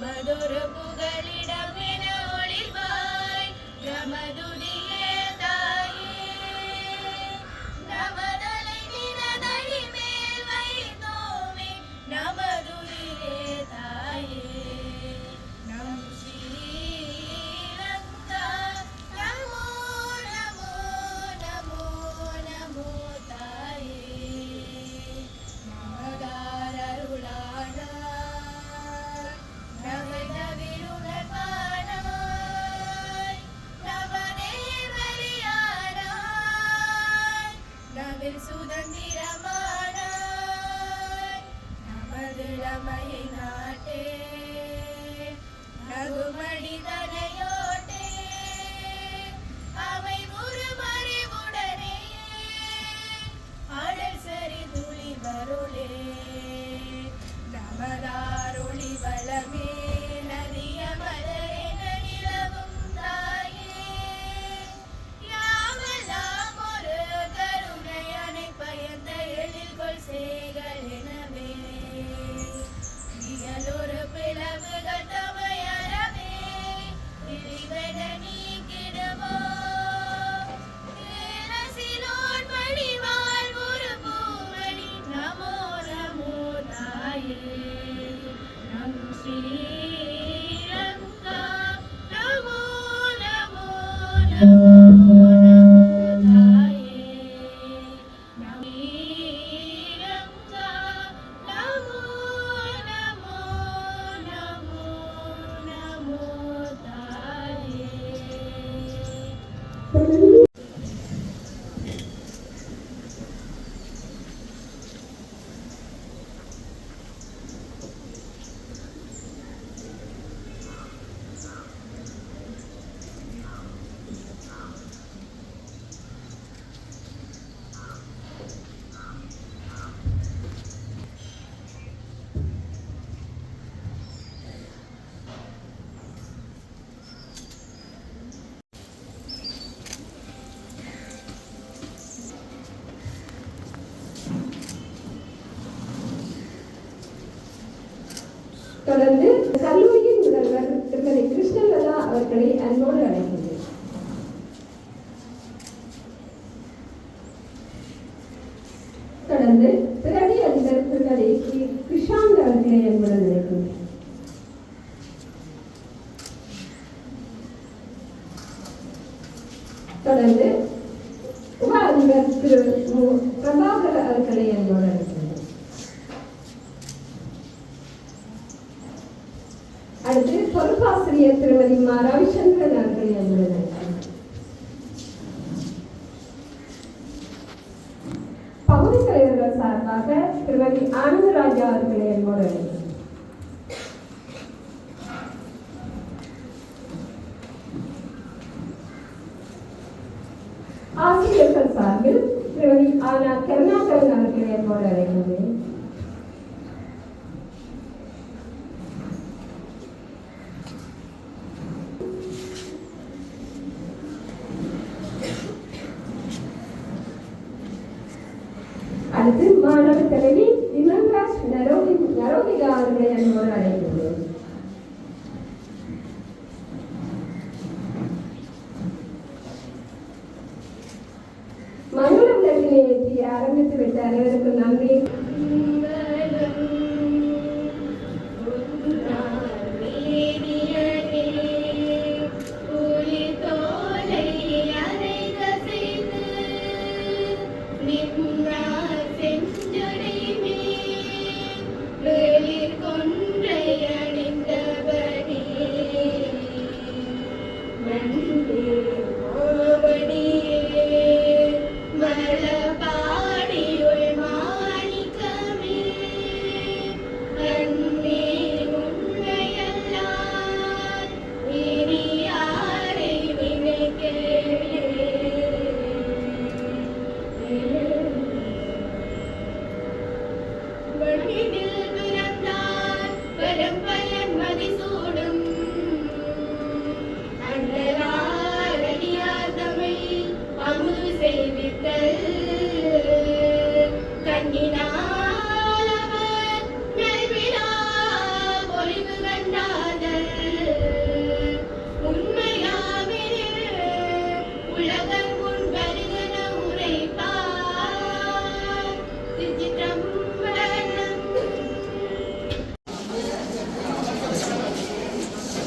நமதொரு புகலிடமென ஒளிர்வாய் நமதுதியே தாயே நமதலை நினதடி மேல் வைத்தோமே நமதுதியே தாயே நம் ஸ்ரீலங்கா நமோ நமோ நமோ நமோ தாயே நமதார் அருளானாய் நவதவிருணர்வானாய் நவநேர் வலியானாய் நவில் சுதந்திரமானாய் நமது இளமையை நாட்டே நகுமடி தனையோட்டே அவை ஒரு மறைவுடனே அடல் சரி துளி வருளே நமதாரொளி வளமே நதிய மலரென நிலவும் தாயே யாவெல்லாம் ஒரு கருணை அணை பயந்த எழில்கொள் சேகள் எனவே இயலொரு பிளவுகள் தமையறவே இழிவென நீக்கிடுமோ ஏரசிலோன் வடிவால் ஒரு பூமணி நமோ நமோ தாயே நம் ஸ்ரீலங்கா நமோ நமோ நமோ நமோ தாயே நம் ஸ்ரீலங்கா நமோ நமோ நமோ நமோ தாயே. தொடர்ந்து கல்லூரியின் முதல்வர் திருமதி கிருஷ்ணலதா அவர்களை அன்போடு அழைக்கின்றேன். தொடர்ந்து பிரதி அதிபர் திருமதி கிருஷாந்த் அவர்களை அன்புடன் அழைக்கின்றேன். தொடர்ந்து உப அதிபர் திரு பிரபாகர் அவர்களை அன்போடு அழைக்கின்றேன். அடுத்து பொறுப்பாசிரியர் திருமதி மா ரவிச்சந்திரன் அவர்களை அன்புடன் அழைக்கிறேன். பகுதி தலைவர்கள் சார்பாக திருமதி ஆனந்தராஜா அவர்களை அன்போடு அழைக்கிறேன். ஆசிரியர்கள் சார்பில் திருமதி ஆனா கருணாகரன் அவர்களை அன்போடு அழைக்கின்றேன். அடுத்து மாணவ தலைவி விமன்ராஜ் நரோதிகா அவர்களை அன்போடு அழைக்கின்றேன். மங்கள விளக்கினை ஏற்றி ஆரம்பித்து விட்ட அனைவருக்கும் நன்றி. மலபாடியுள் மா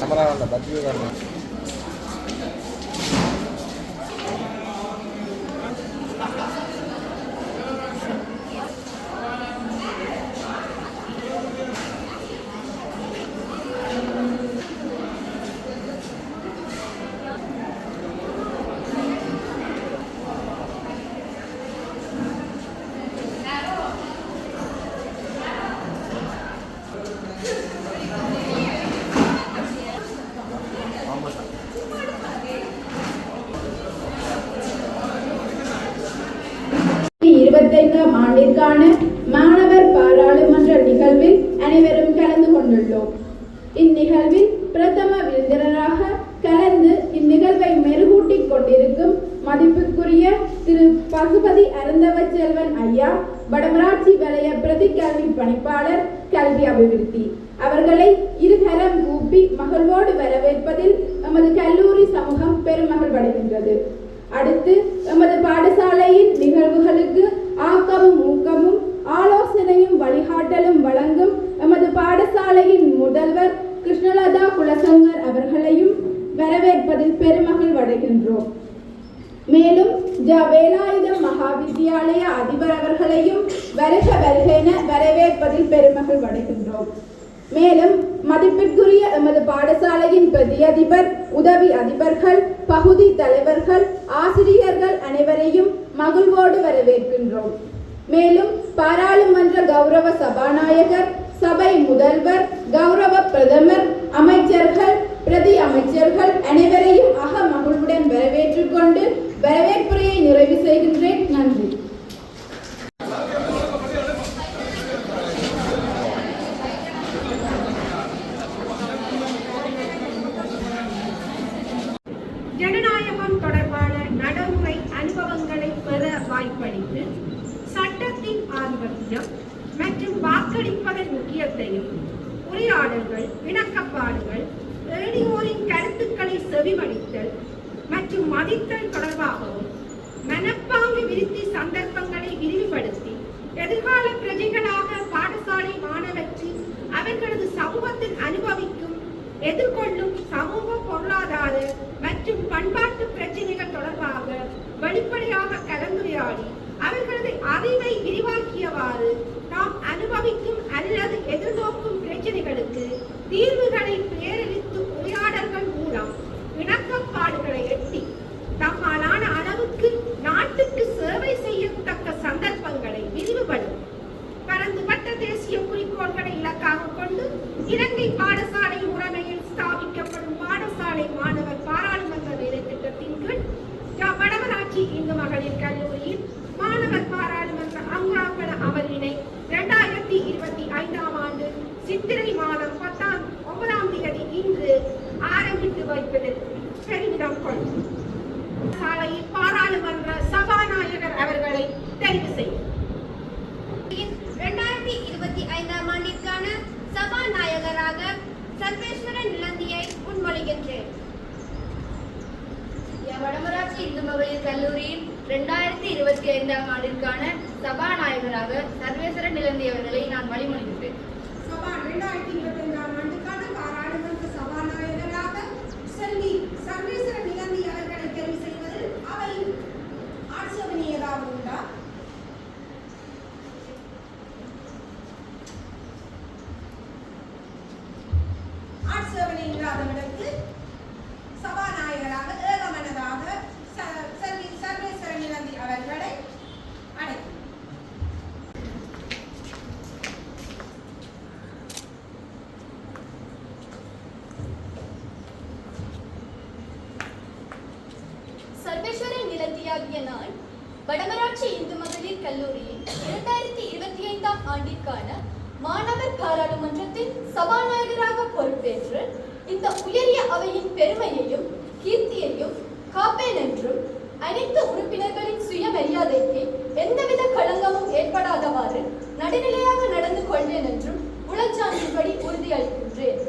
கேமரா அந்த பத்தி காரணம். ஆண்டிற்கான மாணவர் பாராளுமன்ற நிகழ்வில் அனைவரும் கலந்து கொண்டுள்ளோம். இந்நிகழ்வில் பிரதம விருந்தினராக கலந்து இந்நிகழ்வை மெருகூட்டிக் கொண்டிருக்கும் மதிப்புக்குரிய திரு பசுபதி அருந்தவச்செல்வன் ஐயா, வடமராட்சி வலய பிரதி கல்வி பணிப்பாளர், கல்வி அபிவிருத்தி அவர்களை இருகரம் கூப்பி மகிழ்வோடு வரவேற்பதில் எமது கல்லூரி சமூகம் பெருமகிழ்வடைகின்றது. அடுத்து எமது பாடசாலையின் நிகழ்வுகளுக்கு ஆக்கமும் ஊக்கமும் ஆலோசனையும் வழிகாட்டலும் வழங்கும் எமது பாடசாலையின் முதல்வர் கிருஷ்ணலதா குலசங்கர் அவர்களையும் வரவேற்பதில் பெருமகிழ்வடைகின்றோம். மேலும் வேலாயுதம் மகாவித்யாலய அதிபர் அவர்களையும் வருக வருக என வரவேற்பதில் பெருமகிழ்வடைகின்றோம். மேலும் மதிப்பிற்குரிய எமது பாடசாலையின் பிரதி அதிபர், உதவி அதிபர்கள், பகுதி தலைவர்கள், ஆசிரியர்கள் அனைவரையும் மகிழ்வோடு வரவேற்கின்றோம். மேலும் பாராளுமன்ற கௌரவ சபாநாயகர், சபை முதல்வர், கௌரவ பிரதமர், அமைச்சர்கள், பிரதி அமைச்சர்கள் அனைவரையும் அக மகிழ்வுடன் வரவேற்றுக் கொண்டு வரவேற்புரையை நிறைவு செய்கின்றேன். நன்றி. ஜனநாயகம் தொடர்பான நடைமுறை அனுபவங்களை பெற வாய்ப்பளித்து சட்டத்தின் ஆதிபத்தியம் மற்றும் வாக்களிப்பதன் முக்கியத்தையும், உரையாடல்கள், இணக்கப்பாடுகள், ஏடியோரின் கருத்துக்களை செவிமடித்தல் மற்றும் மதித்தல் தொடர்பாகவும் மனப்பாங்கு விருத்தி சந்தர்ப்பங்களை விரிவுபடுத்தி எதிர்கால பிரஜைகளாக பாடசாலை மாணவர்கள் அவர்களது சமூகத்தில் அனுபவிக்கும் எதிர்கொள்ளும் சமூக, பொருளாதார மற்றும் பண்பாட்டு பிரச்சனைகள் தொடர்பாக வெளிப்படையாக கலந்துரையாடி அவர்களது அறிவை விரிவாக்கியவாறு நாம் அனுபவிக்கும் அல்லது எதிர்நோக்கும் பிரச்சனைகளுக்கு தீர்வுகளை பேரளித்து உரையாடல்கள் மூலம் இணக்கப்பாடுகளை எட்டி தம்மாலான அளவுக்கு நாட்டுக்கு சேவை செய்யத்தக்க சந்தர்ப்பங்களை விரிவுபடுத்தும் பரந்துபட்ட தேசிய குறிக்கோள்களை இலக்காக கொண்டு இலங்கை பாடசாலை முறைமையில் ஸ்தாபிக்கப்படும் பாடசாலை மாணவர் பாராளுமன்ற வேலை திட்டத்தின் கீழ் வடமராட்சி இந்து மகளிர் கல்லூரியில் மாணவர் பாராளுமன்ற அங்குராப்பண அமர்வினை 2025 ஆண்டு சித்திரை மாதம் 9ஆம் தேதி இன்று ஆரம்பித்து வைப்பதில் பெருமிதம் கொள்ளும். சாலையில் பாராளுமன்ற சபாநாயகர் அவர்களை தெரிவு செய்யும். 2025 ஆண்டிற்கான சபாநாயகராக சர்வேஸ்வரன் நிலந்தியை முன்மொழிகின்றேன். வடமராட்சி இந்து மகளிர் கல்லூரியில் 2025 ஆண்டிற்கான சபாநாயகராக சர்வேஸ்வரன் நிலந்தி அவர்களை நான் வழிமொழிகின்றேன். 2025 ஆண்டுக்கான பாராளுமன்ற சபாநாயகராக செல்வி சர்வேஸ்வரன் நிலந்தி அவர்களை தெரிவு செய்வதில் அவை ஆட்சேபனை ஏதாவது உண்டா? ஆட்சேபனை இல்லாதவர்களுக்கு சபாநாயகராக ஏகமனதாக செல்வி சர்வேஸ்வரன் நிலந்தி அவர்களை அழைக்கும். சர்வேஸ்வரன் நிலந்தியாகிய நான் வடமராட்சி இந்து மகளிர் கல்லூரியில் 2025 ஆண்டிற்கான மாணவர் பாராளுமன்றத்தின் சபாநாயகராக பொறுப்பேற்று இந்த உயரிய அவையின் பெருமையையும் கீர்த்தியையும் காப்பேன் என்றும் அனைத்து உறுப்பினர்களின் சுயமரியாதைக்கு எந்தவித களங்கமும் ஏற்படாதவாறு நடுநிலையாக நடந்து கொள்வேன் என்றும் உளச்சான்றின்படி உறுதியளிக்கின்றேன்.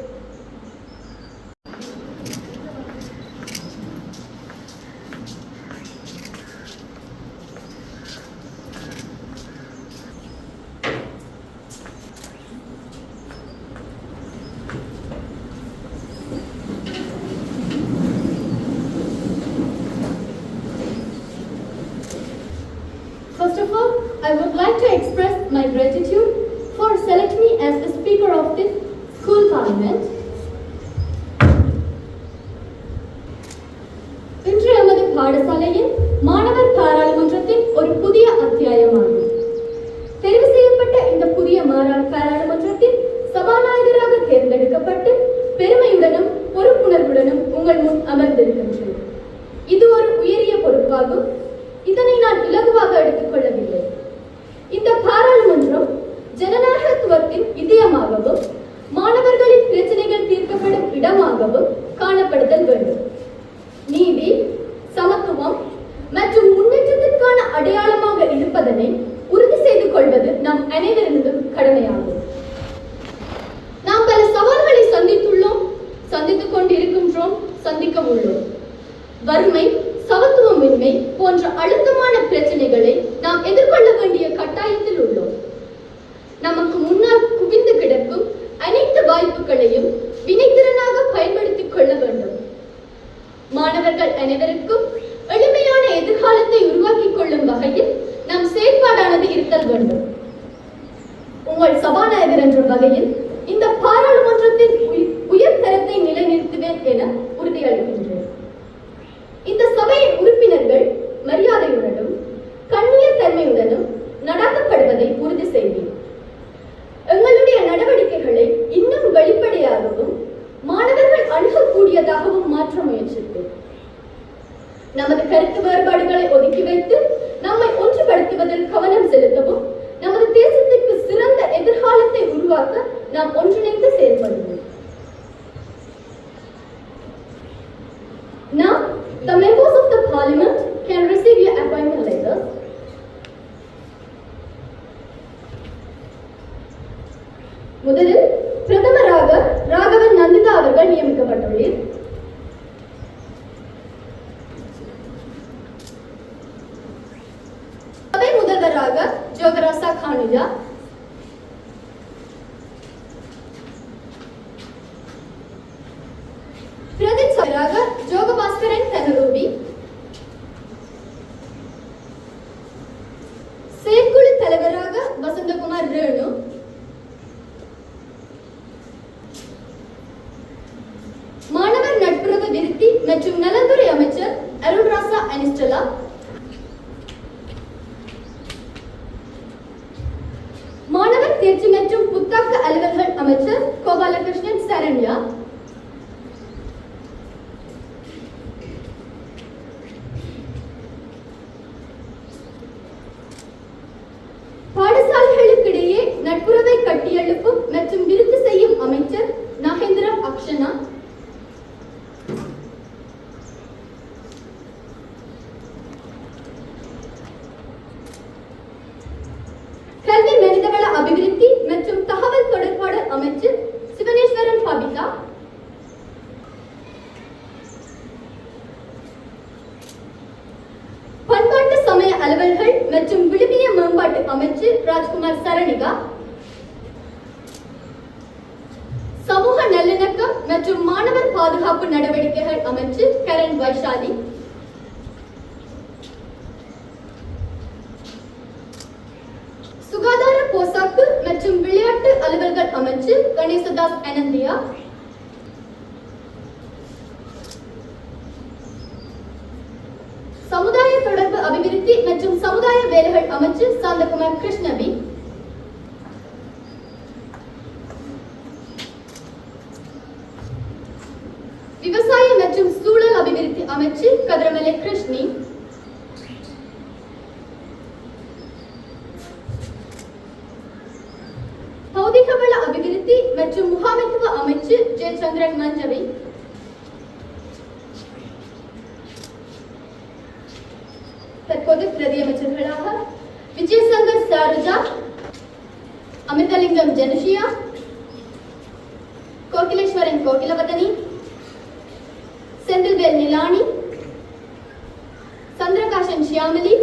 I would like to express my gratitude for selecting me as the Speaker of this School Parliament. இன்று எமது பாடசாலையின் மாணவர் பாராளுமன்றத்தின் ஒரு புதிய அத்தியாயமாகும். தெரிவு செய்யப்பட்ட இந்த புதிய பாராளுமன்றத்தின் சபாநாயகராக தேர்ந்தெடுக்கப்பட்டு பெருமையுடனும் பொறுப்புணர்வுடனும் உங்கள் முன் அமர்ந்திருக்கின்றேன். இது ஒரு உயரிய பொறுப்பாகும். இதனை நான் இலகுவாக எடுத்துக் கொள்ளவில்லை. இந்த பாராளுமன்றம் ஜனநாயகத்துவத்தின் இதயமாகவும் மாணவர்களின் பிரச்சனைகள் தீர்க்கப்படும் இடமாகவும் காணப்படுதல் வேண்டும். நீதி, சமத்துவம் மற்றும் முன்னேற்றத்திற்கான அடையாளமாக இருப்பதனை உறுதி செய்து கொள்வது நம் அனைவரின் கடமையாகும். நாம் பல சவால்களை சந்தித்துள்ளோம், சந்தித்துக் கொண்டிருக்கின்றோம், சந்திக்க உள்ளோம். வறுமை, சமத்துவமின்மை போன்ற அழுத்தமான பிரச்சனைகளை நாம் எதிர்கொள்ள வேண்டிய கட்டாயத்தில் உள்ளோம். நமக்கு முன்னால் குவிந்து கிடக்கும் அனைத்து வாய்ப்புகளையும் வினைத்திறனாக பயன்படுத்திக் கொள்ள வேண்டும். மாணவர்கள் அனைவருக்கும் எளிமையான எதிர்காலத்தை உருவாக்கிக் கொள்ளும் வகையில் நம் செயற்பாடானது இருத்தல் வேண்டும். உங்கள் சபாநாயகர் என்ற வகையில் இந்த பாராளுமன்றத்தின் உயர்தரத்தை நிலைநிறுத்துவேன் என உறுதியளிக்கின்றேன். இந்த சபையின் உறுப்பினர்கள் மரியாதையுடனும் கண்ணியத்தன்மையுடனும் நடாத்தப்படுவதை உறுதி செய்வேன். எங்களுடைய நடவடிக்கைகளை இன்னும் வெளிப்படையாகவும் மாணவர்கள் அணுகக்கூடியதாகவும் மாற்ற முயற்சிப்பேன். நமது கருத்து வேறுபாடுகளை ஒதுக்கி வைத்து நம்மை ஒன்றுபடுத்துவதில் கவனம் செலுத்தவும் நமது தேசத்திற்கு சிறந்த எதிர்காலத்தை உருவாக்க நாம் ஒன்றிணைந்து செயல்படுவோம். Now, the members of the Parliament can receive your appointment letters. முதலில் பிரதமராக ராகவன் நந்திதா அவர்கள் நியமிக்கப்பட்டுள்ளார். சபை முதல்வராக ஜோகராசா கானுஜா, பிரதி சபையாக ஜோகபாஸ்கரன் தனரூபி, செயற்குழு தலைவராக வசந்தகுமார் ரேணு, மாணவர் நட்புறவு விருத்தி மற்றும் நலத்துறை அமைச்சர் அருள்ராசா அனிஸ்டலா, மாணவர் தேர்ச்சி மற்றும் புத்தாக்க அலுவல்கள் அமைச்சர் கோபாலகிருஷ்ணன் சரண்யா, பாடசாலைகளுக்கிடையே நட்புறவை கட்டியெழுப்பும் மற்றும் விருத்தி செய்யும் அமைச்சர் நாகேந்திரம் அக்ஷனா, கல்வி மனிதவள அபிவிருத்தி மற்றும் தகவல் தொடர்பாடல் அமைச்சர் சிவனேஸ்வரன் பபிதா, பண்பாட்டு சமய அலுவல்கள் மற்றும் விழுமிய மேம்பாட்டு அமைச்சர் ராஜ்குமார் சரணிகா, சமூக நல்லிணக்கம் மற்றும் மாணவர் பாதுகாப்பு நடவடிக்கைகள் அமைச்சர் கரண் வைஷாலி, சுகாதார போசாக்கு மற்றும் விளையாட்டு அலுவல்கள் அமைச்சர் கணேசதாஸ் அனந்தியா, சமுதாய தொடர்பு அபிவிருத்தி மற்றும் சமுதாய வேலைகள் அமைச்சர் சாந்தகுமார் கிருஷ்ணவி, விவசாய மற்றும் சூழல் அபிவிருத்தி அமைச்சர் கதிரமலை கிருஷ்ணி, பௌதிக வள அபிவிருத்தி மற்றும் முகாமைத்துவ அமைச்சர் ஜெயச்சந்திரன் மஞ்சவி, தற்போது பிரதி அமைச்சர்களாக விஜயசங்கர் சாருஜா, அமிர்தலிங்கம் ஜனுஷியா, கோகிலேஸ்வரன் கோகிலவதனி, செந்தில்வேல் நிலானி, சந்திரகாசன் ஷியாமலி,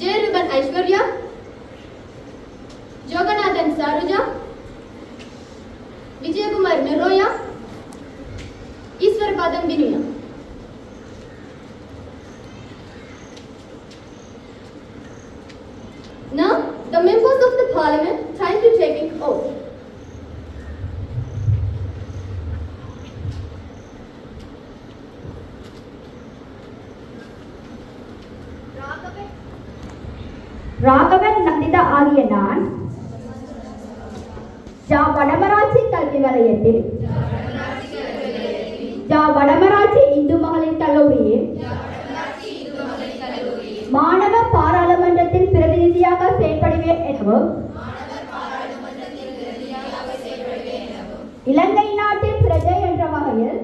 ஜெயருபன் ஐஸ்வர்யா, ஜோகநாதன் சாருஜா, விஜயகுமார் நெரோயா, ஈஸ்வரபாதம் வினியா. ராகவன் நந்திதா ஆகிய நான் ஜா வடமராட்சி கல்வி வலயத்தில் ஜா வடமராட்சி இந்து மகளிர் கல்லூரியில் மாணவ பாராளுமன்றத்தின் பிரதிநிதியாக செயல்படுவேன் எனவும் இலங்கை நாட்டின் பிரஜை என்ற வகையில்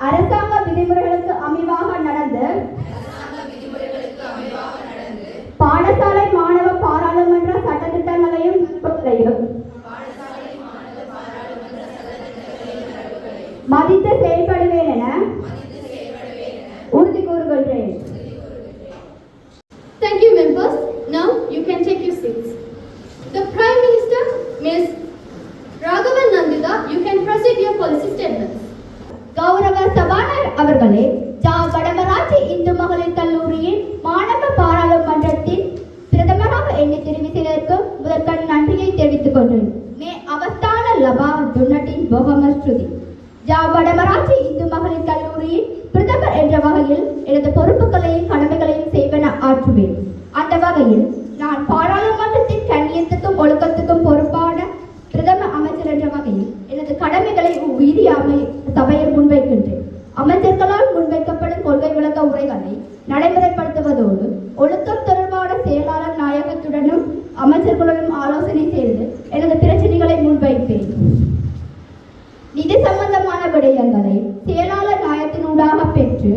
அரசாங்க விதிமுறைகளுக்கு அமைவாக நடந்து பாடசாலை மாணவ பாராளுமன்ற சட்டத்திட்டங்களையும் மதித்து செயல்படுவேன் என உறுதி கூறுகின்றேன். Thank you, members. Now you can take your seats. The Prime Minister, Ms. Raghavan Nandita, you can proceed your policy statements. கௌரவ சபாநாயகர் அவர்களே, ஜா வடமராட்சி இந்து மகளிர் கல்லூரியின் மாணவ பாராளுமன்றத்தின் பிரதமராக என்னை தெரிவு செய்ததற்கு முதற்கண் நன்றியை தெரிவித்துக் கொண்டேன். மே அவஸ்தான லபா துன்னட்டின் போகமஸ்ருதி. ஜா வடமராட்சி இந்து மகளிர் கல்லூரியின் பிரதமர் என்ற வகையில் எனது பொறுப்புகளையும் கடமைகளையும் செய்வன ஆற்றுவேன். அந்த வகையில் நான் பாராளுமன்றத்தின் கண்ணியத்துக்கும் ஒழுக்கத்துக்கும் பொறுப்பான பிரதம அமைச்சர் என்ற வகையில் எனது கடமைகளை உயிரிய சபையில் முன்வைக்கின்றேன். அமைச்சர்களால் முன்வைக்கப்படும் கொள்கை விளக்க உரைகளை நடைமுறைப்படுத்துவதோடு ஒழுக்கம் தொடர்பான செயலாளர் நாயகத்துடனும் அமைச்சர்களுடனும் ஆலோசனை செய்து எனது பிரச்சனைகளை முன்வைப்பேன். நிதி சம்பந்தமான விடயங்களை செயலாளர் நாயகத்தினூடாக பெற்று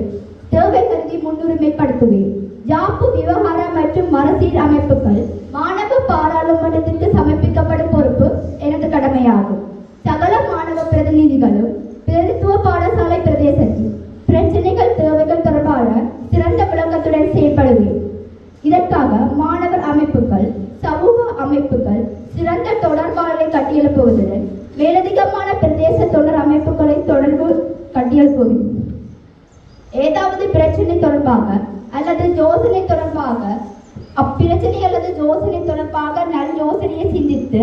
தேவை கருதி முன்னுரிமைப்படுத்துவேன். ஜாப்பு விவகார மற்றும் மறுசீர் அமைப்புகள் மாணவ பாராளுமன்றத்திற்கு சமர்ப்பிக்கப்படும் பொறுப்பு எனது கடமையாகும். சகல மாணவ பிரதிநிதிகளும் பிரதித்துவ பாடசாலை பிரதேசத்தில் பிரச்சனைகள் தேவைகள் தொடர்பான சிறந்த விளக்கத்துடன் செயல்படுவேன். இதற்காக மாணவர் அமைப்புகள் சமூக அமைப்புகள் சிறந்த தொடர்பாளரை கட்டியெழுப்புவதுடன் மேலதிகமான பிரதேச தொடர் அமைப்புகளை தொடர்பு கட்டியெழுப்புவேன். ஏதாவது பிரச்சனை தொடர்பாக அல்லது யோசனை தொடர்பாக அப்பிரச்சனை அல்லது யோசனை தொடர்பாக நல் யோசனையை சிந்தித்து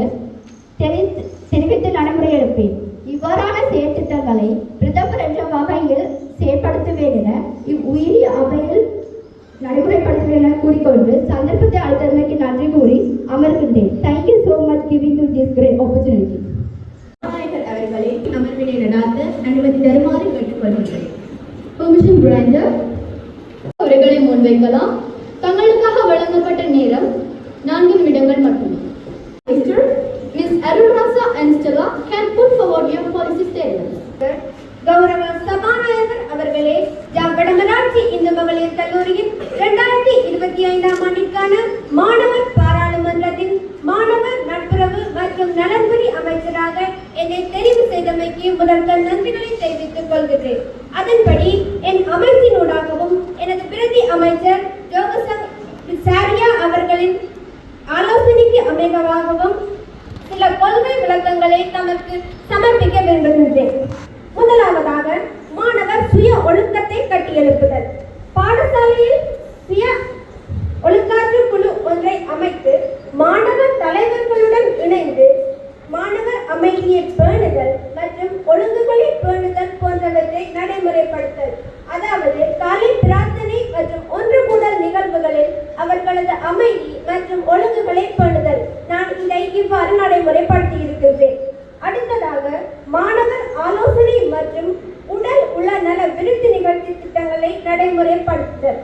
தெரிவித்து நடைமுறை எடுப்பேன். இவ்வாறான செயற்திட்டங்களை பிரதமர் என்ற வகையில் செயற்படுத்துவேன் என இவ்வுயிரி அவையில் நடைமுறைப்படுத்துவேன் என கூறிக்கொண்டு சந்தர்ப்பத்தை அளித்ததற்கு நன்றி கூறி அமர்கின்றேன். Thank you so much giving to this great opportunity. அவர்களை அமர்வினை நடாத்த அனுமதி தருமாறு கேட்டுக்கொள்கிறேன். Permission granted. உரைகளை முன்வைக்கலாம். தங்களுக்காக வழங்கப்பட்ட நேரம் 4 நிமிடங்கள் மட்டுமே. Mr. Ms. Arulrasa and Stella can put forward your policy statements. கௌரவ சபாநாயகர் அவர்களே, ஜா வடமராட்சி இந்து மகளிர் கல்லூரியின் 2025ஆம் ஆண்டிற்கான மாணவர் பாராளுமன்றத்தின் மாணவர் நட்புறவு மற்றும் நலன்புரி அமைச்சராக என்னை தெரிவு செய்தமைக்கு முதற்கண் நன்றிகளை தெரிவித்துக் கொள்கிறேன். அதன்படி என் அமைச்சினூடாகவும் எனது பிரதி அமைச்சர் சாரியா அவர்களின் ஆலோசனைக்கு அமைவாகவும் சில கொள்கை விளக்கங்களை தமக்கு சமர்ப்பிக்க விரும்புகின்றேன். முதலாவதாக மாணவர் சுய ஒழுக்கத்தை கட்டியெழுப்புதல். பாடசாலையில் சுய ஒழுக்காற்று குழு ஒன்றை அமைத்து மாணவர் தலைவர்களுடன் இணைந்து மாணவர் அமைதியை பேணுதல் மற்றும் ஒழுங்குகளை பேணுதல் போன்றவற்றை நடைமுறைப்படுத்தல். அதாவது காலை பிரார்த்தனை மற்றும் ஒன்று கூடல் நிகழ்வுகளில் அவர்களது அமைதி மற்றும் ஒழுங்குகளை பேணுதல். நான் இதை இவ்வாறு நடைமுறைப்படுத்தி இருக்கின்றேன். அடுத்ததாக மாணவர் ஆலோசனை மற்றும் உடல் உள்ள நல விருத்தி நிகழ்ச்சி திட்டங்களை நடைமுறைப்படுத்துதல்.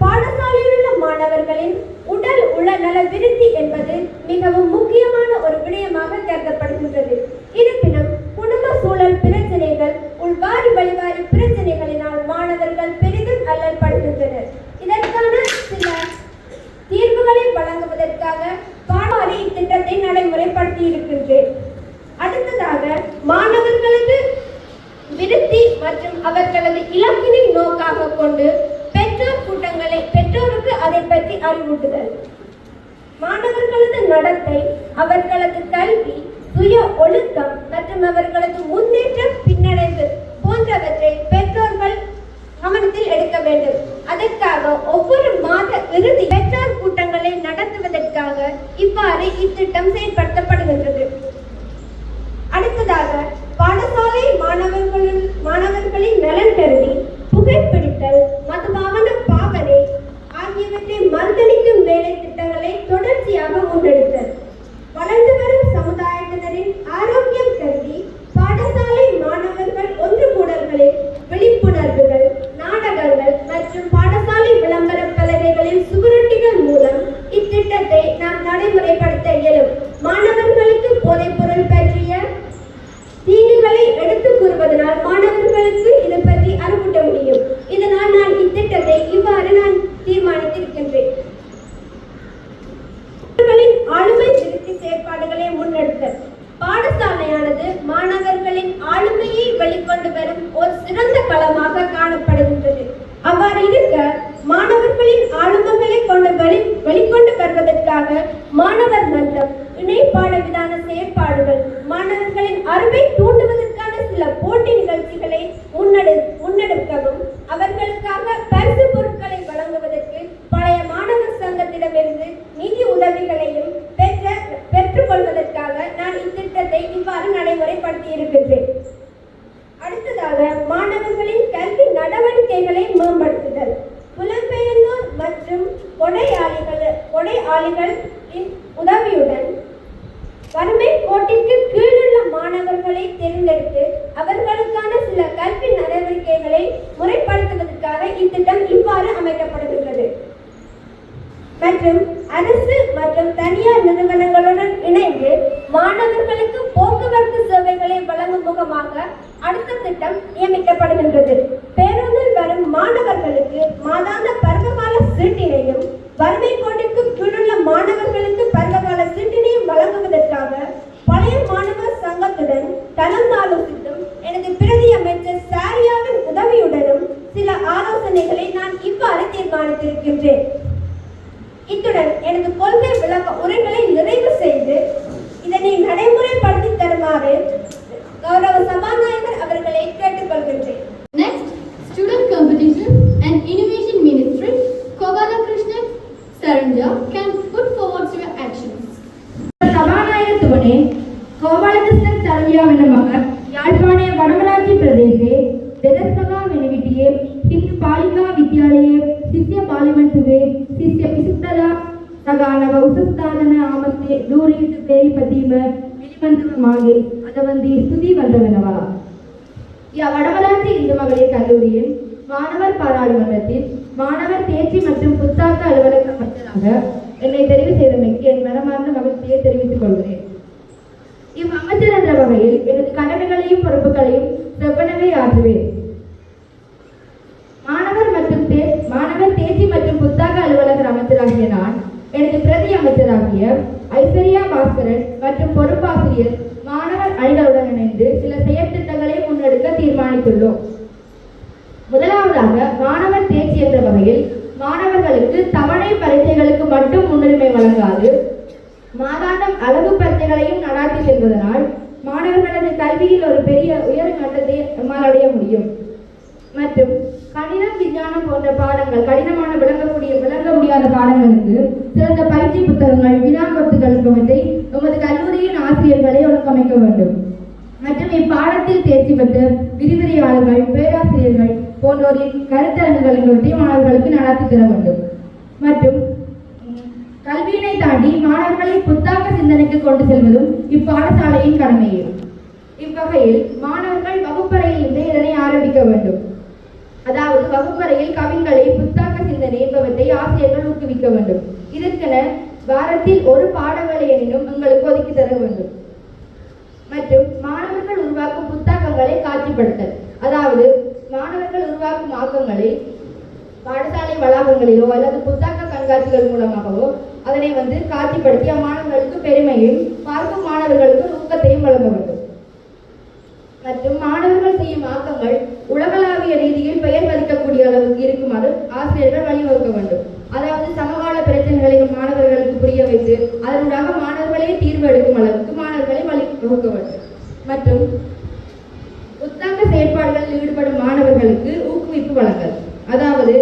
பாடசாலையில் உள்ள மாணவர்களின் உடல் உள்ள நல விருத்தி என்பது மிகவும் முக்கியமான ஒரு விடயமாக கருதப்படுகின்றது. இருப்பினும் குடும்ப சூழல் பிரச்சனைகள் உள்வாரி வழிவாரி பிரச்சனைகளினால் மாணவர்கள் பெரிதும் அல்லல்படுகின்றனர். இதற்கான சில தீர்வுகளை வழங்குவதற்காக பாடசாலை இத்திட்டத்தை நடைமுறைப்படுத்தி இருக்கின்றேன். அடுத்ததாக மாணவர்களது விருத்தி மற்றும் அவர்களது இலக்கினை நோக்காக கொண்டு பெற்றோர் கூட்டங்களை பெற்றோருக்கு அதை பற்றி அறிவூட்டுதல். மாணவர்களது நடத்தை, அவர்களது கல்வி, சுய ஒழுக்கம் மற்றும் அவர்களது முன்னேற்ற பின்னடைவு போன்றவற்றை பெற்றோர்கள் கவனத்தில் எடுக்க வேண்டும். அதற்காக ஒவ்வொரு மாத இறுதி பெற்றோர் கூட்டங்களை நடத்துவதற்காக இவ்வாறு இத்திட்டம் செயல்படுத்தப்படுகின்றது. அடுத்ததாக பாடசாலை மாணவர்களின் நலன் கருதி புகைப்பிடித்தல், மதுபான பாவனை ஆகியவற்றை மறுதளி பெறுதல். பாடசாலையானது மாணவர்களின் ஆளுமையை வெளிக்கொண்டு வரும் ஒரு சிறந்த களமாக காணப்படுகின்றது. அவ்வாறு இருக்க மாணவர்களின் ஆளுமைகளை வெளிக்கொண்டு வருவதற்காக மாணவர் மன்றம், இணைப்பாட விதான செயற்பாடுகள், மாணவர்களின் அறிவை தூண்டுவதற்கான சில போட்டி நிகழ்ச்சிகளை முன்னெடுக்கவும், அவர்களுக்காக பரிசு பொருட்களை வழங்குவதற்கு பழைய மாணவர் சங்கத்திடமிருந்து நிதி உதவிகளையும் பெற்றுக்கொள்வதற்காக நான் இத்திட்டத்தை இவ்வாறு நடைமுறைப்படுத்தி இருக்கின்றேன். அடுத்ததாக மாணவர்களின் கல்வி நடவடிக்கைகளை மேம்படுத்துதல். புலம்பெயர்ந்தோர் மற்றும் கொடையாளிகளின் உதவியுடன் வறுமை கோட்டிற்கு கீழுள்ள மாணவர்களை தேர்ந்தெடுத்து அவர்களுக்கான சில கல்வி நடவடிக்கைகளை முறைப்படுத்துவதற்காக இத்திட்டம் இவ்வாறு அமைக்கப்படுகின்றது. மற்றும் அரசு மற்றும் தனியார் நிறுவனங்களுடன் இணைந்து மாணவர்களுக்கு போக்குவரத்து சேவைகளை வழங்கும் முகமாக அடுத்த திட்டம் நியமிக்கப்படுகின்றது. பேருந்தில் வரும் மாணவர்களுக்கு மாதாந்த பருவகால சீட்டினையும், வறுமை கோட்டிற்கு கீழுள்ள மாணவர்களுக்கு பருவகால சீட்டினையும் வழங்குவதற்காக பழைய மாணவர் சங்கத்துடன் கலந்தாலோசித்தும் எனது பிரதி அமைச்சர் சாரியாவின் உதவியுடனும் சில ஆலோசனைகளை நான் இவ்வாறு தீர்மானித்திருக்கின்றேன். இத்துடன் எனது கொள்கை விளக்க உரைகளை நிறைவு செய்து இதனை நடைமுறைப்படுத்தி தருமாறு கௌரவ சபாநாயகர் அவர்களை கேட்டுக்கொள்கின்றேன். Next, Student Competition and Innovation Ministry, Kogala Krishnan Saranja can put forward your actions. சபாநாயகத்துவனே Gopalakrishnan Saranya மகன் யாழ்ப்பாண வடமராட்சி பிரதேசே தெதஸ்ககா மெனவிட்டியே हिंदू बालिका विद्यालये शिष्य पार्लिमेंटुवे शिष्य पिसुत्तला सगानव उसस्तादन आमस्ते दूरीत पेरी पदीम विलिवंतमागे அதவந்தி ஸ்துதி வந்தவனவா. வடமராட்சி இந்து மகளிர் கல்லூரியில் மாணவர் பாராளுமன்றத்தில் மாணவர் தேர்ச்சி மற்றும் புத்தாக்க அலுவலக அமைச்சராக என்னை தெரிவு செய்தமைக்கு என் மனமார்ந்த மகிழ்ச்சியை தெரிவித்துக் கொள்கிறேன். இவ்வமைச்சர் என்ற வகையில் எனது கடமைகளையும் பொறுப்புகளையும் செவ்வனவே ஆற்றுவேன். மாணவர் தேர்ச்சி மற்றும் புத்தாக்க அலுவலகர் அமைச்சராகிய நான் எனது பிரதி அமைச்சராகிய ஐஸ்வர்யா பாஸ்கரன் மற்றும் பொறுப்பாசிரியர் மாணவர் அணிகளுடன் இணைந்து சில செயற்திட்டங்களை முன்னெடுக்க தீர்மானித்துள்ளோம். முதலாவதாக மாணவர் தேர்ச்சி என்ற வகையில் மாணவர்களுக்கு தவணை பரீட்சைகளுக்கு மட்டும் முன்னுரிமை வழங்காது மாதாந்தம் அழகு பரீட்சைகளையும் நடாத்தி செல்வதனால் மாணவர்களது கல்வியில் ஒரு பெரிய உயர் மட்டத்தை நம்மால் அடைய முடியும். மற்றும் கணிதம், விஞ்ஞானம் போன்ற பாடங்கள் கடினமான விளங்க முடியாத பாடங்களுக்கு சிறந்த பயிற்சி புத்தகங்கள், வினாக்கொத்துகள் போன்றவற்றை நமது கல்லூரியின் ஆசிரியர்களை ஒழுங்கமைக்க வேண்டும். மற்றும் இப்பாடத்தில் தேர்ச்சி பெற்ற விரிவுரையாளர்கள், பேராசிரியர்கள் போன்றோரின் கருத்தரங்குகளை மாணவர்களுக்கு நடத்தி தர வேண்டும். மற்றும் கல்வியினை தாண்டி மாணவர்களை புத்தாக்க சிந்தனைக்கு கொண்டு செல்வதும் இப்பாடசாலையின் கடமையே. இவ்வகையில் மாணவர்கள் வகுப்பறையில் இருந்து இதனை ஆரம்பிக்க வேண்டும். அதாவது வகுப்பறையில் கவின்களை, புத்தாக்க சிந்தனை என்பவற்றை ஆசிரியர்கள் ஊக்குவிக்க வேண்டும். இதற்கென வாரத்தில் ஒரு பாடவேளை எனினும் எங்களுக்கு ஒதுக்கி தர வேண்டும். மற்றும் மாணவர்கள் உருவாக்கும் புத்தாக்கங்களை காட்சிப்படுத்தல், அதாவது மாணவர்கள் உருவாக்கும் ஆக்கங்களை பாடசாலை வளாகங்களிலோ அல்லது புத்தாக்க கண்காட்சிகள் மூலமாகவோ அதனை காட்சிப்படுத்தி அம்மாணவர்களுக்கு பெருமையும் பார்க்கும் மாணவர்களுக்கு ஊக்கத்தையும் வழங்க வேண்டும். மற்றும் மாணவர்கள் செய்யும் ஆக்கங்கள் உலகளாவிய ரீதியில் பெயர் மதிக்கக்கூடிய அளவுக்கு இருக்குமாறு ஆசிரியர்கள் வழிவகுக்க வேண்டும். அதாவது சமகால பிரச்சனைகளை மாணவர்களுக்கு புரிய வைத்து அதனூடாக மாணவர்களே தீர்வு எடுக்கும் அளவுக்கு மாணவர்களை வழிவகுக்க வேண்டும். மற்றும் புத்தாக்க செயற்பாடுகளில் ஈடுபடும் மாணவர்களுக்கு ஊக்குவிப்பு வழங்கல், அதாவது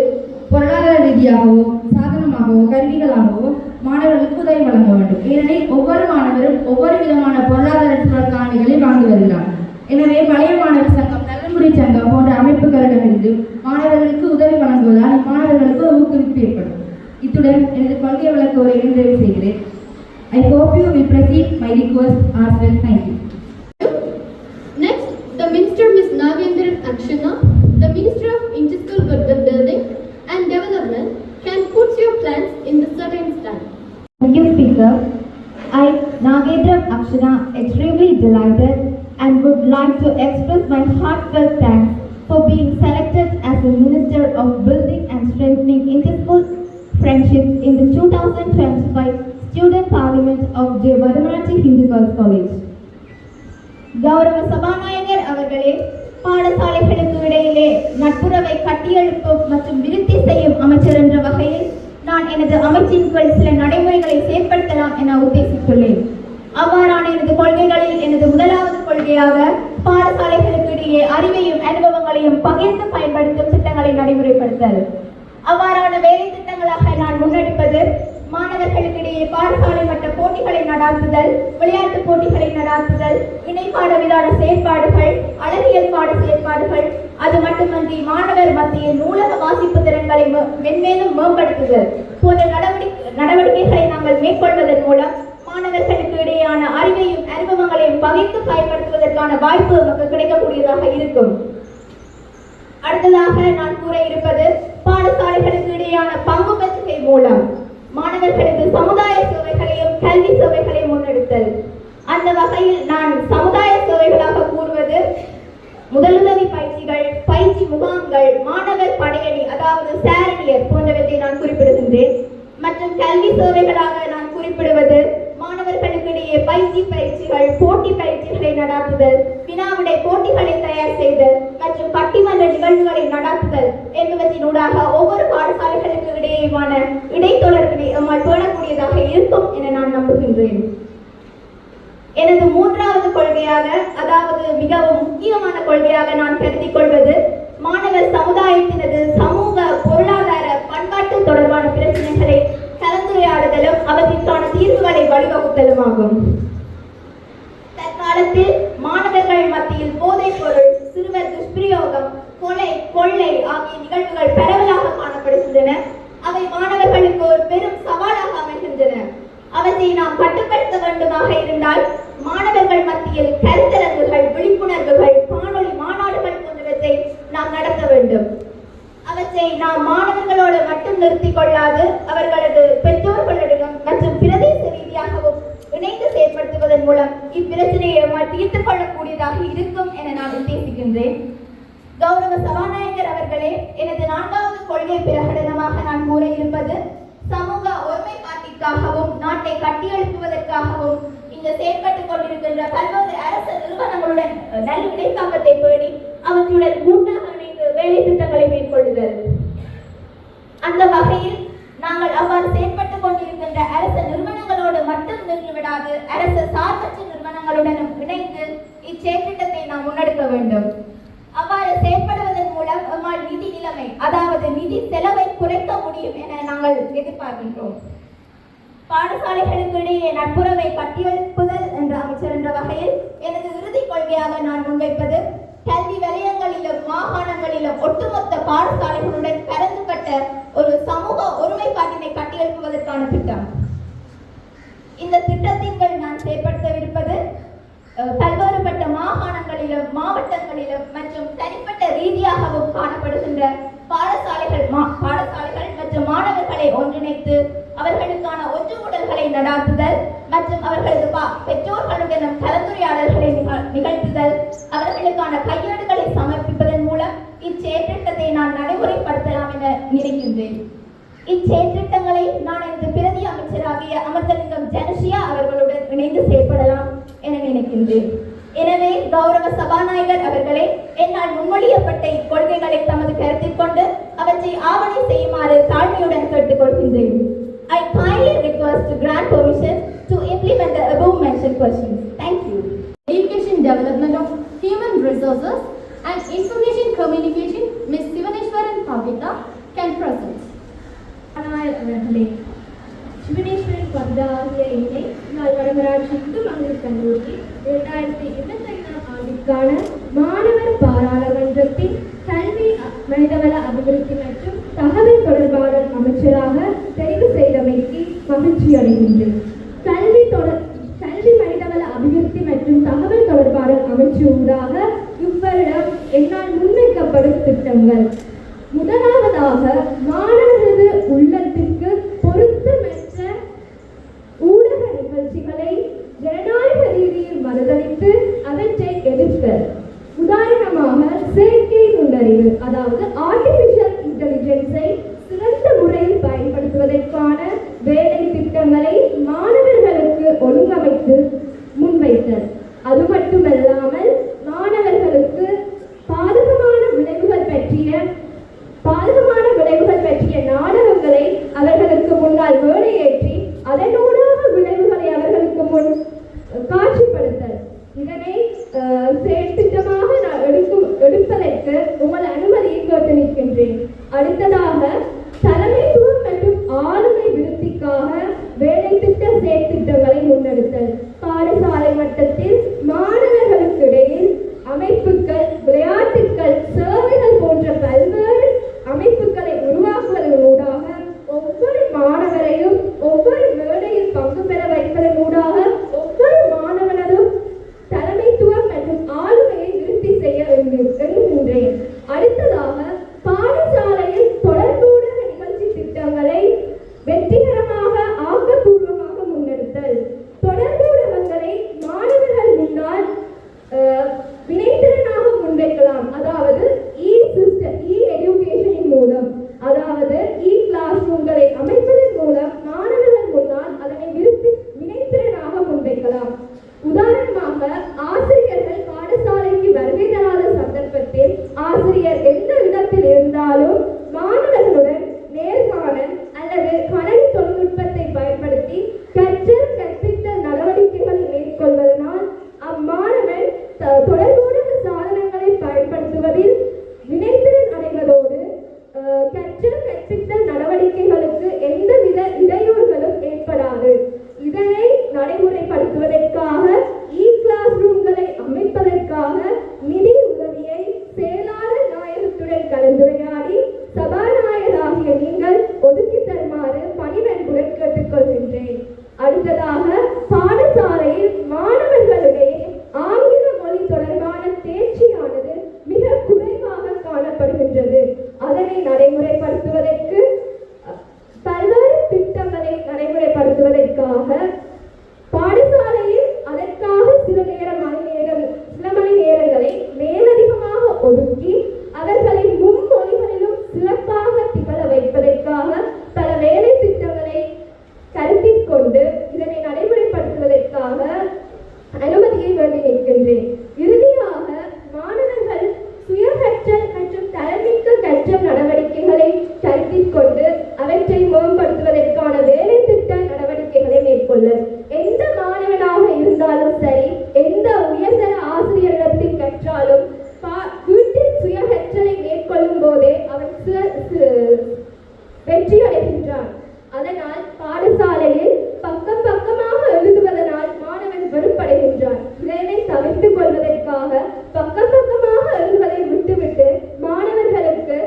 பொருளாதார ரீதியாகவோ சாதனமாகவோ கருவிகளாகவோ மாணவர்களுக்கு உதவி வழங்க வேண்டும். ஏனெனில் ஒவ்வொரு மாணவரும் ஒவ்வொரு விதமான பொருளாதார காரணிகளை வாங்கி வருகிறார். எனவே பழைய மாணவர் சங்கம், நலமுறை சங்கம் போன்ற அமைப்புகளிடமிருந்து மாணவர்களுக்கு உதவி வழங்குவதால் மாணவர்களுக்கு ஒரு ஊக்குவிப்பு ஏற்படும். இத்துடன் எனது கொள்கை விளக்க உரையை நிறைவு செய்கிறேன். I hope you will proceed my request as well. Thank you. Next, the Minister Ms. Nagendran Akshana, the Minister of Industrial Building and Development, can put your plans in the certain stand. Thank you, Speaker. I, Nagendran Akshana, extremely delighted and would like to express my heartfelt thanks for being selected as the Minister of Building and Strengthening Interschool Friendships in the 2025 Student Parliament of J. Varamarachi Hindu Girls College. கௌரவ சபாநாயகர் அவர்களே, பாடசாலைகளுக்கு இடையிலே நட்புறவை கட்டியெழுப்பும் மற்றும் விருத்தி செய்யும் அமைச்சர் என்ற வகையில் நான் எனது அமைச்சின் கீழ் சில நடைமுறைகளை செயற்படுத்தலாம் என உத்தேசித்துள்ளேன். அவ்வாறான எனது கொள்கைகளில் எனது முதலாவது கொள்கையாக பாடசாலைகளுக்கு இடையே அறிவையும் அனுபவங்களையும் பகிர்ந்து பயன்படுத்தும் திட்டங்களை நடைமுறைப்படுத்தல். அவ்வாறான வேலை திட்டங்களாக நான் முன்னெடுப்பது மாணவர்களுக்கு இடையே பாடசாலை மட்ட போட்டிகளை நடாத்துதல், விளையாட்டு போட்டிகளை நடாத்துதல், இணைப்பாட விதான செயற்பாடுகள், அழகியல் பாட செயற்பாடுகள், அது மட்டுமன்றி மாணவர் மத்தியில் நூலக வாசிப்பு திறன்களை மென்மேலும் மேம்படுத்துதல் போன்ற நடவடிக்கைகளை நாங்கள் மேற்கொள்வதன் மூலம் மாணவர்களுக்கு இடையேயான அறிவையும் அனுபவங்களையும் பகிர்ந்து பயன்படுத்துவதற்கான வாய்ப்பு நமக்கு கிடைக்கக்கூடியதாக இருக்கும். அடுத்ததாக நான் கூற இருப்பது பாடசாலைகளுக்கு இடையேயான பங்கு பெற்றுகை மூலம் மாணவர்களுக்கு சமுதாய சேவைகளையும் கல்வி சேவைகளையும் முன்னெடுத்தல். அந்த வகையில் நான் சமுதாய சேவைகளாக கூறுவது முதலுதவி பயிற்சிகள், பயிற்சி முகாம்கள், மாணவர் படையணி அதாவது சாரணியர் போன்றவற்றை நான் குறிப்பிடுகின்றேன். மற்றும் கல்வி சேவைகளாக நான் குறிப்பிடுவது மாணவர்களுக்கு இடையே பயிற்சிகள், போட்டி பயிற்சிகளை நடாத்துதல், வினாவிடை போட்டிகளை தயார் செய்தல் மற்றும் பட்டிமன்ற நிகழ்வுகளை நடாத்துதல் என்பவற்றினூடாக ஒவ்வொரு பாடசாலைகளுக்கு இடையேயான இடைத்தொடர்பினை நம்மால் பேணக்கூடியதாக இருக்கும் என நான் நம்புகின்றேன். எனது மூன்றாவது கொள்கையாக, அதாவது மிகவும் முக்கியமான கொள்கையாக நான் கருதிக் கொள்வது மாணவர் சமுதாயத்தினது சமூக, பொருளாதார, பண்பாட்டு தொடர்பான பிரச்சனைகளை கலந்துரையாடுதலும் அவற்றிற்கான தீர்வுகளை வழிவகுத்தலும் ஆகும். தற்காலத்தில் மாணவர்கள் மத்தியில் போதைப் பொருள், சிறுவர் துஷ்பிரயோகம், கொலை, கொள்ளை ஆகிய நிகழ்வுகள் பரவலாக காணப்படுகின்றன. அவை மாணவர்களுக்கு ஒரு பெரும் சவாலாக அமைகின்றன. அவற்றை நாம் கட்டுப்படுத்த வேண்டுமாக இருந்தால் மாணவர்கள் மத்தியில் கருத்தரங்குகள், விழிப்புணர்வுகள், காணொலி மாநாடுகள் போன்றவற்றை நாம் நடத்த வேண்டும். அவற்றை நாம் மாணவர்களோடு மட்டும் நிறுத்திக் கொள்ளாது அவர்களது பெற்றோர்களுடன் மற்றும் பிரதேச ரீதியாகவும் இணைந்து செயற்படுத்துவதன் மூலம் இப்பிரச்சனையை தீர்த்துக் கொள்ளக்கூடியதாக இருக்கும் என நான் உத்தேசிக்கின்றேன். கௌரவ சபாநாயகர் அவர்களே, எனது நான்காவது கொள்கை பிரகடனமாக நான் கூற இருப்பது சமூக ஒருமைப்பாட்டிற்காகவும் நாட்டை கட்டியெழுப்புவதற்காகவும் இங்கு செயற்பட்டுக் கொண்டிருக்கின்ற பல்வேறு அரசு நிறுவனங்களுடன் நல்ல இடைக்காக்கத்தை பேணி அவற்றுடன் கூட்டாக இணைந்து வேலை திட்டங்களை மேற்கொள்ளுதல். அந்த வகையில் நாங்கள் அவ்வாறு செயற்பட்டுக் கொண்டிருக்கின்ற அரசு நிறுவனங்களோடு மட்டும் நின்றுவிடாது அரசு சார்பற்ற நிறுவனங்களுடனும் இணைந்து இச்செயற்திட்டத்தை நாம் முன்னெடுக்க வேண்டும். அவ்வாறு செயற்படுவதன் மூலம் நம்மால் நிதி நிலைமை, அதாவது நிதி செலவை குறைக்க முடியும் என நாங்கள் எதிர்பார்க்கின்றோம். பாடசாலைகளுக்கு இடையே நட்புறவை கட்டியெழுப்புதல் என்ற அமைச்சர் என்ற வகையில் எனது இறுதி கொள்கையாக நான் முன்வைப்பது கல்வி வலயங்களிலும் மாகாணங்களிலும் ஒட்டுமொத்த பாடசாலைகளுடன் பரந்துபட்ட ஒரு சமூக ஒருமைப்பாட்டினை கட்டியெழுப்புவதற்கான திட்டம். இந்த திட்டத்தின் கீழ் நான் செயற்படுத்தவிருப்பது பல்வேறுபட்ட மாகாணங்களிலும் மாவட்டங்களிலும் மற்றும் தனிப்பட்ட ரீதியாகவும் காணப்படுகின்ற பாடசாலைகள் மற்றும் மாணவர்களை ஒன்றிணைத்து அவர்களுக்கான ஒன்றுகூடல்களை நடாத்துதல் மற்றும் அவர்களது பெற்றோர்களுடன் கலந்துரையாடல்களை நிகழ்த்துதல், அவர்களுக்கான கையேடுகளை சமர்ப்பிப்பதன் மூலம் இச்செயற்திட்டத்தை நான் நடைமுறைப்படுத்தலாம் என நினைக்கின்றேன். இச்செயற்திட்டங்களை நான் எனது பிரதி அமைச்சராகிய அமிர்தலிங்கம் ஜனசியா அவர்களுடன் இணைந்து செயற்படலாம் என நினைக்கின்றேன். எனவே கௌரவ சபாநாயகர் அவர்களே, என்னால் முன்மொழியப்பட்ட இக்கொள்கைகளை தமது கருத்தில் கொண்டு அவற்றை ஆவணை செய்யுமாறு தாழ்மையுடன் கேட்டுக்கொள்கின்றேன். I kindly request to grant permission to implement the above mentioned questions. Thank you. Education Development of Human Resources and Information Communication, Ms. Sivaneshwaran Pavita can present. அவர்களே, சிவனேஸ்வரன் பவிதா ஆகிய என்னை நாள் வடமராட்சி இந்து மகளிர் கல்லூரி 2025ஆம் ஆண்டிற்கான மாணவர் பாராளுமன்றத்தின் கல்வி, மனிதவள அபிவிருத்தி மற்றும் தகவல் தொடர்பாடல் அமைச்சராக தெரிவு செய்தமைக்கு மகிழ்ச்சி அடைகின்றேன். கல்வி மனிதவள அபிவிருத்தி மற்றும் தகவல் தொடர்பாடல் அமைச்சு ஊடாக இவ்வருடம் என்னால் முன்வைக்கப்படும் திட்டங்கள்: முதலாவதாக, மாணவர்களது உள்ளத்திற்கு பொருத்தமற்ற ஊடக நிகழ்ச்சிகளை ஜனநாயக ரீதியில் மறுதளித்து அவற்றை எதிர்த்தல். உதாரணமாக, செயற்கை நுண்ணறிவு அதாவது ஆர்டிபிஷியல் இன்டெலிஜென்ஸை சிறந்த முறையில் பயன்படுத்துவதற்கான வேலை திட்டங்களை மட்டத்தில் மாணவர்களுக்கு இடையில் அமைப்புகள், விளையாட்டுகள், சேவைகள் போன்ற பல்வேறு அமைப்புகளை உருவாக்குவதனூடாக ஒவ்வொரு மாணவரையும் ஒவ்வொரு மேடையில் பங்கு பெற வைப்பதனூடாக ஒவ்வொரு மாணவனதும் தலைமைத்துவம் மற்றும் ஆளுமையை விருத்தி செய்ய எண்ணுகின்றேன். அடுத்ததாக பாடசாலையில் தொடர்பூடக நிகழ்ச்சி திட்டங்களை வெற்றிகரமாக ஆக்கப்பூர்வமாக முன்னெடுத்தல். தொடர்பூடகங்களை மாணவர்கள் முன்னால் வினைத்திறனாக முன்வைக்கலாம். அதாவது எஜுகேஷனின் மூலம், அதாவது கிளாஸ் ரூம்களை அமைப்பதன் மூலம் மாணவர்கள் முன்னால் அதனை வினைத்திறனாக முன்வைக்கலாம். உதாரணமாக, ஆசிரியர்கள் பாடசாலைக்கு வருகை தராத சந்தர்ப்பத்தில் ஆசிரியர் எந்த இடத்தில் இருந்தாலும் மாணவர்களுடன் நேர்காணல் அல்லது கணனி தொழில்நுட்பத்தை பயன்படுத்தி கற்றல் கற்பித்தல் நடவடிக்கைகளை மேற்கொள்வதனால் அம்மாணவன் தொடர்புடைய சாதனங்களை பயன்படுத்துவதில் வினைத்திறன் அடைவதோடு கற்றல் கற்பித்தல் நடவடிக்கைகளுக்கு எந்தவித இடையூறுகளும் ஏற்படாது. இதனை நடைமுறைப்படுத்துவதற்காக கிளாஸ் ரூம்களை அமைப்பதற்காக நிதி உதவியை செயலாளர் நாயகத்துடன் கலந்துரையாடி சபாநாயகராகிய நீங்கள் ஒதுக்கி தருமாறு பணிவன்புடன் கேட்டுக்கொள்கின்றேன். அடுத்ததாக, பாடசாலையில் மாணவர்களிடையே ஆங்கில மொழி தொடர்பான தேர்ச்சியானது மிக குறைவாக காணப்படுகின்றது. அதனை நடைமுறைப்படுத்துவதற்கு பல்வேறு திட்டங்களை நடைமுறைப்படுத்துவதற்காக பாடசாலையில் அதற்காக சில மணி நேரங்களை மேலதிகமாக ஒதுக்கி அவர்களை மும்மொழிகளிலும் சிறப்பாக திகழ வைப்பதற்காக பல வேலை திட்டங்களை கருத்தில் கொண்டு இதனை நடைமுறைப்படுத்துவதற்காக அனுமதியை வேண்டி நிற்கின்றேன். இறுதியாக, மாணவர்கள் சுயகற்றல் மற்றும் தரமிக்க கற்றல் நடவடிக்கைகளை கருத்தில் கொண்டு அவற்றை மேம்படுத்துவதற்கான வேலை திட்ட நடவடிக்கைகளை மேற்கொள்ள எந்த மாணவனாக இருந்தாலும் சரி, எந்த உயர்தர ஆசிரியரிடத்தில் கற்றாலும் வீட்டில் சுயகற்றலை மேற்கொள்ளும் போதே அவன் வெற்றி அடைகின்றான். அதனால் பாடசாலையில் பக்கம் பக்கமாக எழுதுவதனால் மாணவன் வெறுப்படைகின்றான். இதனை தவிர்த்துக் கொள்வதற்காக பக்கம் பக்கமாக எழுதுவதை விட்டுவிட்டு மாணவர்களுக்கு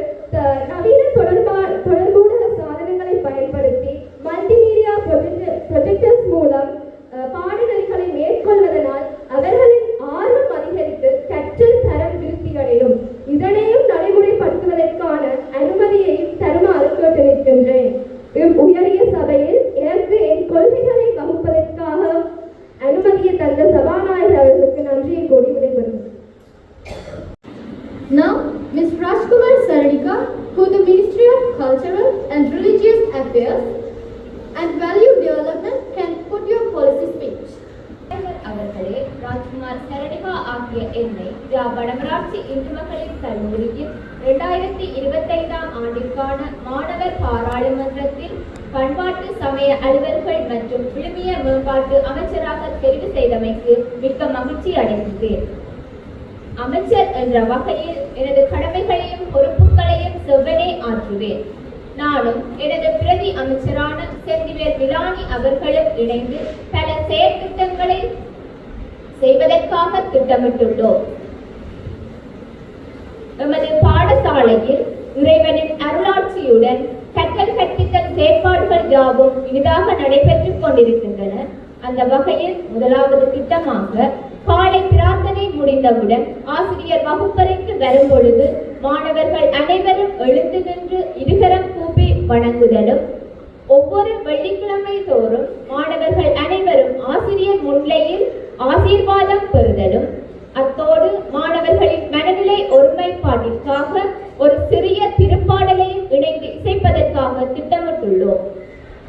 நவீன தொடர்பூடக சாதனங்களை பயன்படுத்தி மல்டிமீடியா ப்ரொஜெக்டர்ஸ் மூலம் பாடநெறிகளை மேற்கொள்வதனால் அவர்களின் ஆர்வம் அதிகரித்து கற்றல் தரம் விருத்தியடையும். இதனையும் நடைமுறைப்படுத்துவதற்கான அனுமதியையும் தருமாறு கேட்டு நிற்கின்றேன். உயரிய சபையில் எனக்கு என் கொள்கைகளை வகுப்பதற்காக அனுமதியை தந்த சபாநாயகர் அவர்களுக்கு நன்றியை கூறி விடைபெறுகிறேன். Now, Ms. Rajkumar Saradika, who the Ministry of Cultural and Religious Affairs and Value Development can put your policy speech. அவர்களே, ராஜ்குமார் சரணிகா ஆகிய என்னை வடமராட்சி இந்து மகளிர் கல்லூரியில் 2025ஆம் ஆண்டிற்கான மாணவர் பாராளுமன்றத்தில் பண்பாட்டு சமய அலுவல்கள் மற்றும் விழுமிய மேம்பாட்டு அமைச்சராக தெரிவு செய்தமைக்கு மிக்க மகிழ்ச்சி அடைகின்றேன். அமைச்சர் என்ற வகையில் எனது கடமைகளையும் பொறுப்புகளையும் செவ்வனே ஆற்றுவேன். நானும் எனது பிரதி அமைச்சரான செந்திவேல் விலானி அவர்களும் இணைந்து பல செயற்திட்டங்களை செய்வதற்காக திட்டமிட்டுள்ளோம். எமது பாடசாலையில் இறைவனின் அருளாட்சியுடன் கற்றல் கற்பித்தல் செயற்பாடுகள் யாவும் இனிதாக நடைபெற்றுக் கொண்டிருக்கின்றன. அந்த வகையில் முதலாவது திட்டமாக காலை பிரார்த்தனை முடிந்தவுடன் ஆசிரியர் வகுப்பறைக்கு வரும் பொழுது மாணவர்கள் அனைவரும் எழுந்து நின்று இருகரம் கூப்பி வணங்குதலும், ஒவ்வொரு வெள்ளிக்கிழமை தோறும் மாணவர்கள் அனைவரும் ஆசிரியர் முன்னிலையில் ஆசீர்வாதம் பெறுதலும், அத்தோடு மாணவர்களின் மனநிலை ஒருமைப்பாட்டிற்காக ஒரு சிறிய திருப்பாடலையும் இணைந்து இசைப்பதற்காக திட்டமிட்டுள்ளோம்.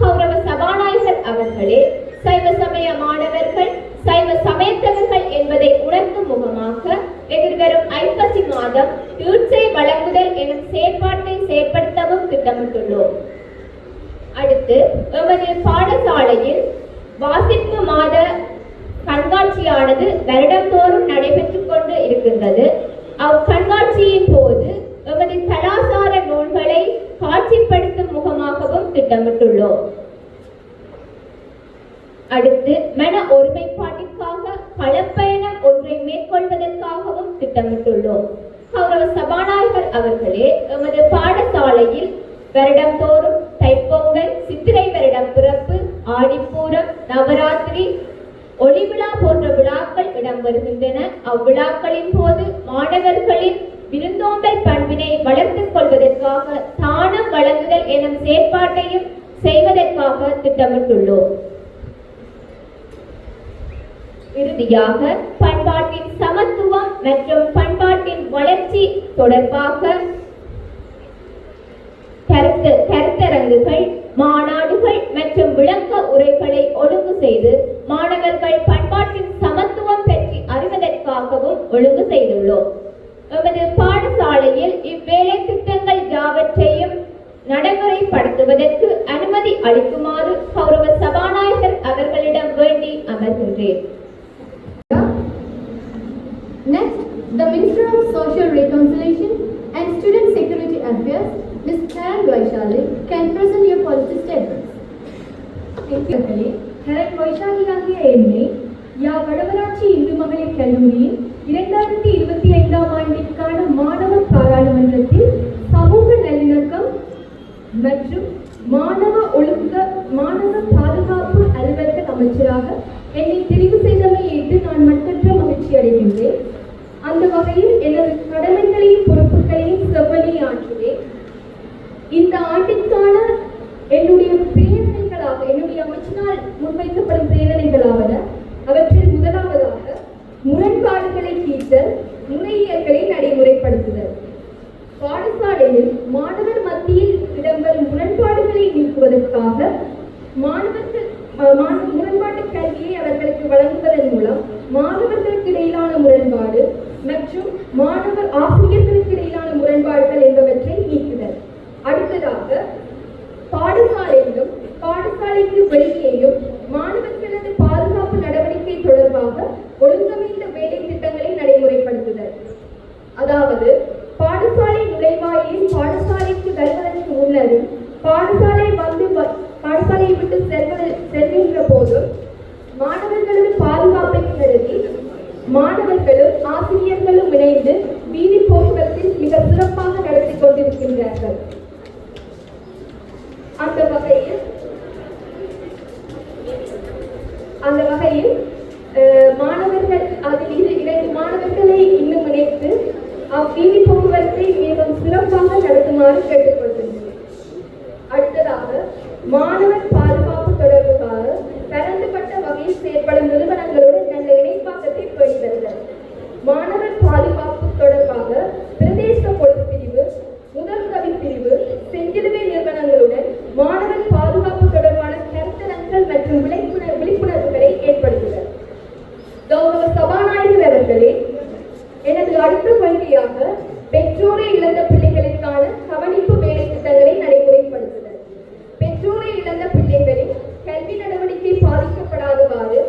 கௌரவ சபாநாயகர் அவர்களே, சைவ சமய மாணவர்கள் சைவ சமயத்தவர்கள் என்பதை உணர்த்தும் முகமாக எதிர்வரும் ஐப்பசி மாதம் தீட்சை வழங்குதல் எனும் செயற்பாட்டை செயற்படுத்தவும் திட்டமிட்டுள்ளோம். அடுத்து எமது பாடசாலையில் வாசிப்பு மாத கண்காட்சியானது வருடந்தோறும் நடைபெற்றுக் கொண்டு இருக்கின்றது. அக்கண்காட்சியின் போது எமது கலாசார நூல்களை காட்சிப்படுத்தும் முகமாகவும் திட்டமிட்டுள்ளோம். அடுத்து மன ஒருமைப்பாட்டிற்காக களப்பயணம் ஒன்றை மேற்கொள்வதற்காகவும் திட்டமிட்டுள்ளோம். கௌரவ சபாநாயகர் அவர்களே, எமது பாடசாலையில் வருடந்தோறும் தைப்பொங்கல், சித்திரை வருடம் பிறப்பு, ஆடிப்பூரம், நவராத்திரி, ஒளிவிழா போன்ற விழாக்கள் இடம்பெறுகின்றன. அவ்விழாக்களின் போது மாணவர்களின் விருந்தோம்பல் பண்பினை வளர்த்துக் கொள்வதற்காக தானம் வழங்குதல் எனும் செயற்பாட்டையும் செய்வதற்காக திட்டமிட்டுள்ளோம். இறுதியாக பண்பாட்டின் சமத்துவம் மற்றும் பண்பாட்டின் வளர்ச்சி தொடர்பாக கருத்தரங்குகள், மாநாடுகள் மற்றும் விளக்க உரைகளை ஒழுங்கு செய்து மாணவர்கள் பண்பாட்டின் சமத்துவம் பற்றி அறிவதற்காகவும் ஒழுங்கு செய்துள்ளோம். எமது பாடசாலையில் இவ்வேலை திட்டங்கள் யாவற்றையும் நடைமுறைப்படுத்துவதற்கு அனுமதி அளிக்குமாறு கௌரவ சபாநாயகர் அவர்களிடம் வேண்டி அமர்கின்றேன். Next, the Minister of Social Reconciliation and Student Security Affairs, Ms. Karen Vaishali, can present your policy statements. Karan Vaishali ஆகிய என்னை வடமராட்சி இந்து மகளிர் கல்லூரியின் 2025 ஆண்டிற்கான மாணவ பாராளுமன்றத்தில் சமூக நல்லிணக்கம் மற்றும் மாணவ பாதுகாப்பு அலுவலக அமைச்சராக என்னை தெரிவு செய்தமையிட்டு நான் மற்றற்ற மகிழ்ச்சி அடைகின்றேன். அந்த வகையில் எனது கடமைகளையும் பொறுப்புகளையும் செவ்வனே ஆற்றுவேன். இந்த ஆண்டிற்கான என்னுடைய பிரேரணைகளாக, என்னுடைய அமைச்சினால் முன்வைக்கப்படும் பிரேரணைகளாவன: அவற்றில் முதலாவதாக முரண்பாடுகளை தீர்த்தல், முறையியல்களை நடைமுறைப்படுத்துதல். பாடசாலையில் மாணவர் மத்தியில் இடம்பெறும் முரண்பாடுகளை நீக்குவதற்காக முரண்பாட்டு கல்வியை அவர்களுக்கு வழங்குவதன் மூலம் மாணவர்களுக்கு இடையிலான முரண்பாடு மற்றும் மாணவர் ஆசிரியர்களுக்கு இடையிலான முரண்பாடுகள் என்பவற்றை நீக்குதல். அடுத்ததாக பாடசாலையிலும் பாடசாலைக்கு வெளியேயும் மாணவர்களது பாதுகாப்பு நடவடிக்கை தொடர்பாக ஒழுங்கமைந்த வேலை திட்டங்களை நடைமுறைப்படுத்துதல். அதாவது பாடசாலை நுழைவாயில் பாடசாலைக்கு வருவதற்கு முன்னரும் பாடசாலையை விட்டு செல்கின்ற போதும் மாணவர்களது பாதுகாப்பை கருதி மாணவர்களும் ஆசிரியர்களும் இணைந்து வீதி போக்குவரத்தில் மிக சிறப்பாக நடத்தி கொண்டிருக்கின்றார்கள். அந்த வகையில் மாணவர்கள் அதில் 2 மாணவர்களை இன்னும் இணைத்து வீதி போக்குவரத்தை மிகவும் சிறப்பாக நடத்துமாறு கேட்டுக்கொள்கின்றனர். அடுத்ததாக மாணவர் பாதுகாப்பு தொடர்பாக பரந்துபட்ட வகையில் செயற்படும் நிறுவனங்களுடன் நல்ல இணைப்பாக்கத்தை பேணி வருதல். மாணவர் பாதுகாப்பு தொடர்பாக பிரதேச போலீஸ் பிரிவு, முதலுதவி பிரிவு, செஞ்சிலுவை நிறுவனங்களுடன் மாணவர் பாதுகாப்பு தொடர்பான கருத்தரங்குகள் மற்றும் விழிப்புணர்வுகளை ஏற்படுத்துதல். கௌரவ சபாநாயகர் அவர்களே, எனது அடுத்த கொள்கையாக பெற்றோரை இழந்த பிள்ளைகளுக்கான கவனிப்பு வேலை திட்டங்களை நடைமுறைப்படுத்துதல். பெற்றோரை இழந்த பிள்ளைகளின் கல்வி நடவடிக்கை பாதிக்கப்படாதவாறு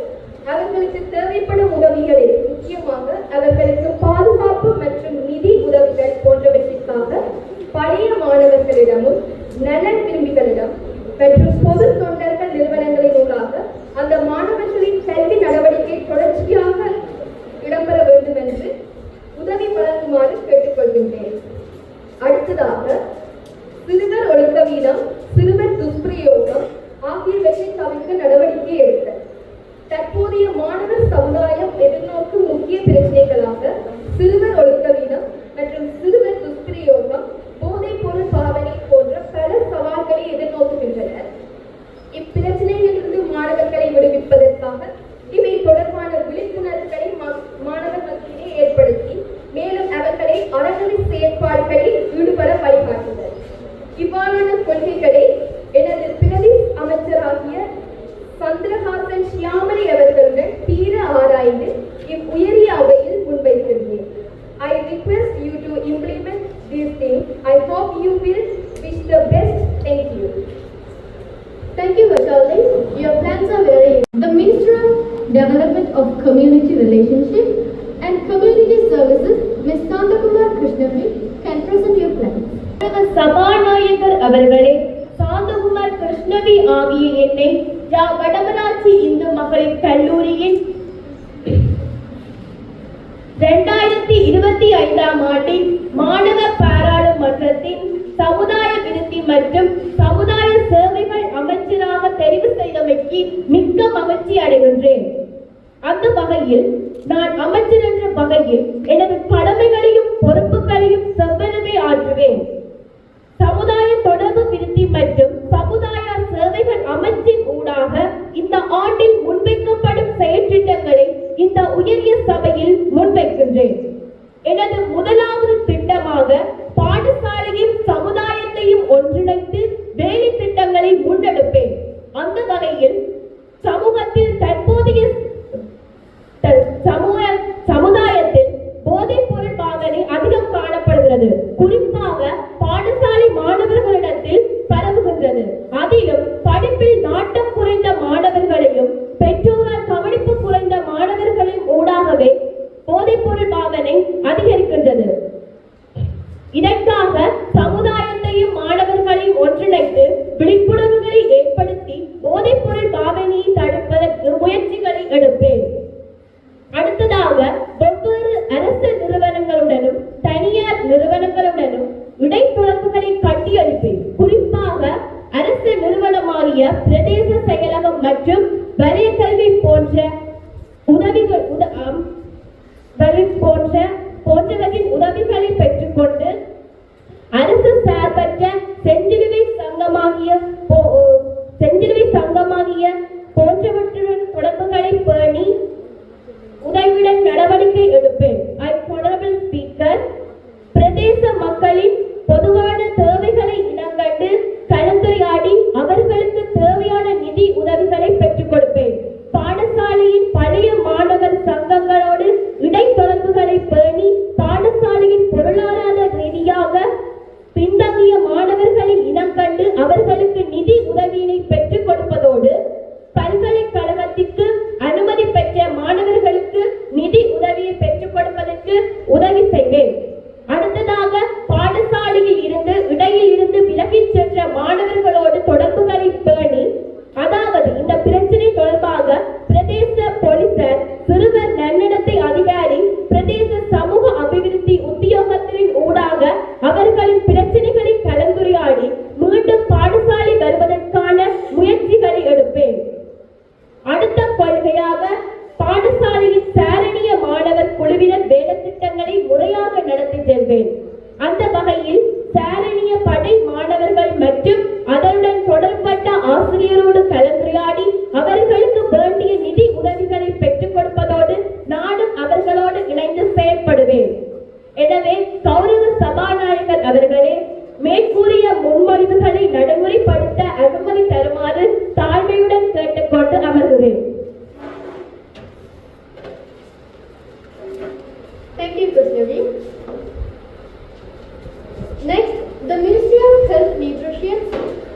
அவர்களுக்கு தேவைப்படும் உதவிகளில் முக்கியமாக அவர்களுக்கு பாதுகாப்பு மற்றும் நிதி உதவிகள் போன்றவற்றிற்காக பழைய மாணவர்களிடமும் நலன் விரும்பிகளிடம் மற்றும் பொது தொண்டர்கள் நிறுவனங்களின் ஊடாக அந்த மாணவர்களின் கல்வி நடவடிக்கை தொடர்ச்சியாக இடம்பெற வேண்டும் என்று உதவி வழங்குமாறு கேட்டுக்கொள்கின்றேன். அடுத்ததாக சிறுவர் ஒழுக்க வீதம், சிறுவர் துஷ்பிரயோகம் ஆகியவற்றை தவிர்க்க நடவடிக்கை எடுத்தல். தற்போதைய மாணவர் சமுதாயம் எதிர்நோக்கும் முக்கிய பிரச்சனைகளாக சிறுவர் ஒழுக்க வீதம் மற்றும் சிறுவர் துஷ்பிரயோகம், போதைப் பொருள் பாவனை போன்ற பல சவால்களை எதிர்நோக்குகின்றனர். இப்பிரச்சனையிலிருந்து மாணவர்களை விடுவிப்பதற்காக இவை தொடர்பான விழிப்புணர்வுகளை மாணவர் மத்தியிலே ஏற்படுத்தி மேலும் அவர்களை அறநெறி செயற்பாடுகளில் ஈடுபட வழிகாட்டுதல். இவ்வாறான கொள்கைகளை எனது பிரதி அமைச்சராகிய சந்திரஹாசன் ஷியாமளி அவர்களுடன் தீர ஆராய்ந்து இவ்வுயரிய அவையில் முன்வைக்கின்றேன். I request you to implement these things. I hope you will wish the best. Thank you. Thank you, Vaishali. Your plans are very. The Minister of Development of Community Relationship and Community Services, Ms. Sandakumar Krishnavi, can present your plans. சபாநாயகர் அவர்களே, சாந்தகுமார் கிருஷ்ணவி ஆகிய என்னை வடமராட்சி இந்து மகளிர் கல்லூரியின் 2025ஆம் ஆண்டின் மாணவர் பாராளுமன்றத்தின் சமுதாய விருத்தி மற்றும் சமுதாய சேவைகள் அமைச்சராக தெரிவு செய்தமைக்கு மிக்க மகிழ்ச்சி அடைகின்றேன். அந்த வகையில் நான் அமைச்சர் என்ற வகையில் எனது கடமைகளையும் பொறுப்புகளையும் செவ்வனவே ஆற்றுவேன். சமுதாய தொடர்பு விருத்தி மற்றும் சமுதாய சேவைகள் அமைச்சின் ஊடாக இந்த ஆண்டில் முன்வைக்கப்படும் செயற்றிட்டங்களை இந்த உயரிய சபையில் முன்வைக்கின்றேன். எனது முதலாவது திட்டமாக பாடசாலையும் சமுதாயத்தையும் ஒன்றிணைத்து வேலை திட்டங்களை முன்னெடுப்பேன். அந்த வகையில் சமூகத்தில் தற்போதைய சமுதாயத்தில் போதைப் பொருள் பாவனை அதிகம் காணப்படுகிறது. குறிப்பாக பாடசாலை மாணவர்களிடத்தில் பரவுகின்றது. அதிலும் படிப்பில் நாட்டம் குறைந்த மாணவர்களையும் பெற்றோரால் கவனிப்பு குறைந்த மாணவர்களின் ஊடாகவே போதைப் பொருள் பாவனை அதிகரிக்கின்றது. இதற்காக சமுதாயத்தையும் மாணவர்களையும் ஒன்றிணைத்து விழிப்புணர்வுகளை ஏற்படுத்தி போதைப் பொருள் பாவனையை தடுப்பதற்கு முயற்சிகளை எடுப்பேன். அடுத்ததாக ஒவ்வொரு அரசு நிறுவனங்களுடனும் தனியார் நிறுவனங்களுடனும் இடைத்தொடர்புகளை கட்டியெழுப்பேன். குறிப்பாக அரசு நிறுவனமாகிய பிரதேச செயலகம் மற்றும் வலய கல்வி போன்றவற்றின் உதவிகளை பெற்றுக்கொண்டு அரசு சார்பற்ற செஞ்சிலுவை சங்கமாகிய போன்றவற்றுடன் தொடர்புகளை பேணி உதவியுடன் நடவடிக்கை எடுப்பேன். Honorable Speaker, பிரதேச மக்களின் பொதுவான தேவைகளை இனங்கண்டு கலந்துரையாடி அவர்களுக்கு தேவையான நிதி உதவிகளை பெற்றுக் கொடுப்பேன். பாடசாலையின் பழைய மாணவர் சங்கங்களோடு இடைத்தொடர்புகளை பேணி பாடசாலையின் பொருளாதார ரீதியாக பின்தங்கிய மாணவர்களை இனங்கண்டு அவர்களுக்கு நிதி உதவியினை பெற்றுக் கொடுப்பதோடு பல்கலைக்கழகத்திற்கு அனுமதி பெற்ற மாணவர்களுக்கு நிதி உதவியை பெற்றுக் கொடுப்பதற்கு உதவி செய்வேன். அடுத்ததாக பாடசாலையில் இருந்து இடையில் இருந்து விலகிச் சென்ற மாணவர்களோடு தொடர்புகளை பேணி, அதாவது இந்த பிரச்சனை தொடர்பாக பிரதேச போலீசார், சிறுவர் நன்னடத்தை அதிகாரி, பிரதேச சமூக அபிவிருத்தி உத்தியோகத்தின் ஊடாக அவர்களின் பிரச்சனைகளை கலந்துரையாடி மீண்டும் பாடசாலை வருவதற்கான முயற்சிகளை எடுப்பேன். அடுத்த கொள்கையாக பாடசாலையின் சாரணிய மாணவர் குழுவினர் வேலை திட்டங்களை முறையாக நடத்தி செல்வேன். அந்த வகையில் சாரணிய படை மாணவர்கள் மற்றும் அதனுடன் தொடர்பட்ட ஆசிரியரோடு கலந்துரையாடி அவர்களுக்கு வேண்டிய நிதி உதவிகளை பெற்றுக் கொடுப்பதோடு நானும் அவர்களோடு இணைந்து செயல்படுவேன். எனவே கௌரவ சபாநாயகர் அவர்களே, மேற்கூறிய முன்மொழிவுகளை நடைமுறைப்படுத்த அனுமதி தருமாறு தாழ்மையுடன் கேட்டுக்கொண்டு அமர்கிறேன். Thank you, Krishnavi. Next, the Ministry of Health, Nutrition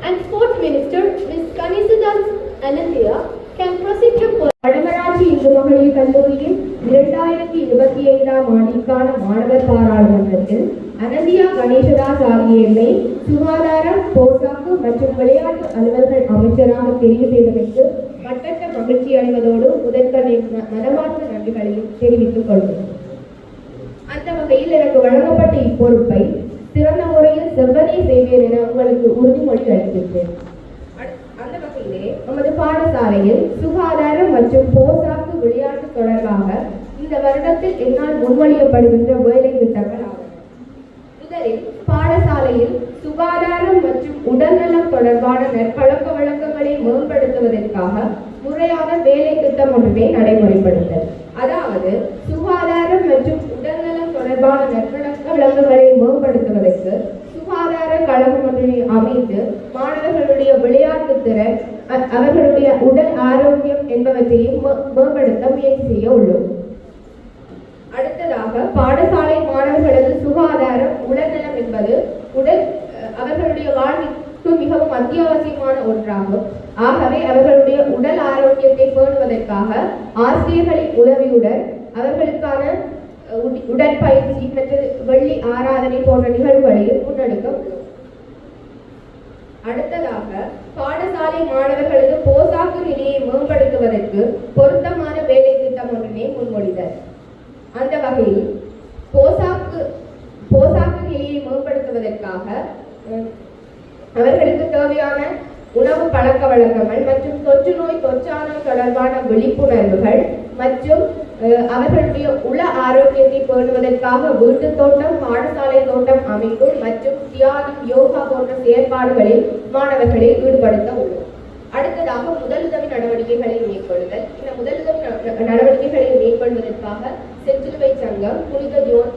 and Sport Minister, Ms. Kanisidas Ananthia, can proceed to Vadamarachchi Hindu மகளிர் கல்லூரியின் 2025ஆம் ஆண்டிற்கான மாணவர் பாராளுமன்றத்தில் அனந்தியா கணேசதாஸ் ஆகியோரை சுகாதாரம், போசாக்கு மற்றும் விளையாட்டு அலுவலர்கள் அமைச்சராக தெரிவு செய்ததற்கு மட்டற்ற மகிழ்ச்சி அடைவதோடு முதற்கண் மனமார்ந்த நன்றிகளையும் தெரிவித்துக் கொள்கிறேன். அந்த வகையில் எனக்கு வழங்கப்பட்ட இப்பொறுப்பை சிறந்த முறையில் செவ்வனே செய்வேன் என உங்களுக்கு உறுதிமொழி அளித்திருக்கிறேன். அந்த வகையிலே நமது பாடசாலையில் சுகாதாரம் மற்றும் போசாக்கு விளையாட்டு தொடர்பாக இந்த வருடத்தில் என்னால் முன்மொழியப்படுகின்ற வேலை திட்டங்கள் ஆகும். முதலில் பாடசாலையில் சுகாதாரம் மற்றும் உடல்நலம் தொடர்பான நற்பழக்க வழக்கங்களை மேம்படுத்துவதற்காக முறையான வேலை திட்டம் ஒன்றினை நடைமுறைப்படுத்தல். அதாவது சுகாதாரம் மற்றும் உடல்நலம் தொடர்பான நற்பழக்க வழக்கங்களை மேம்படுத்துவதற்கு சுகாதார கழகம் ஒன்றினை அமைத்து மாணவர்களுடைய விளையாட்டு திறன், அவர்களுடைய உடல் ஆரோக்கியம் என்பவற்றையும் மேம்படுத்த முயற்சி செய்ய உள்ளோம். அடுத்ததாக பாடசாலை மாணவர்களது சுகாதாரம், உடல்நலம் என்பது அவர்களுடைய வாழ்விற்கு மிகவும் அத்தியாவசியமான ஒன்றாகும். ஆகவே அவர்களுடைய உடல் ஆரோக்கியத்தை பேணுவதற்காக ஆசிரியர்களின் உதவியுடன் அவர்களுக்கான உடற்பயிற்சி மற்றும் வெள்ளி ஆராதனை போன்ற நிகழ்வுகளையும் முன்னெடுக்க உள்ளோம். அடுத்ததாக பாடசாலை மாணவர்களது போசாக்கு நிலையை மேம்படுத்துவதற்கு பொருத்தமான வேலை திட்டம் ஒன்றினை முன்மொழிதல். அந்த வகையில் போசாக்கு நிலையை மேம்படுத்துவதற்காக அவர்களுக்கு தேவையான உணவு பழக்க வழக்கங்கள் மற்றும் தொற்று நோய் தொற்றானல் தொடர்பான விழிப்புணர்வுகள் மற்றும் அவர்களுடைய உள ஆரோக்கியத்தை பேணுவதற்காக வீட்டு தோட்டம், பாடசாலை தோட்டம் அமைப்பு மற்றும் தியானம், யோகா போன்ற செயற்பாடுகளில் மாணவர்களை ஈடுபடுத்த உள்ளோம். அடுத்ததாக முதலுதவி நடவடிக்கைகளை மேற்கொள்ளுதல். இந்த முதலுதவி நடவடிக்கைகளை மேற்கொள்வதற்காக செஞ்சிலுவை சங்கம், புனித ஜோன்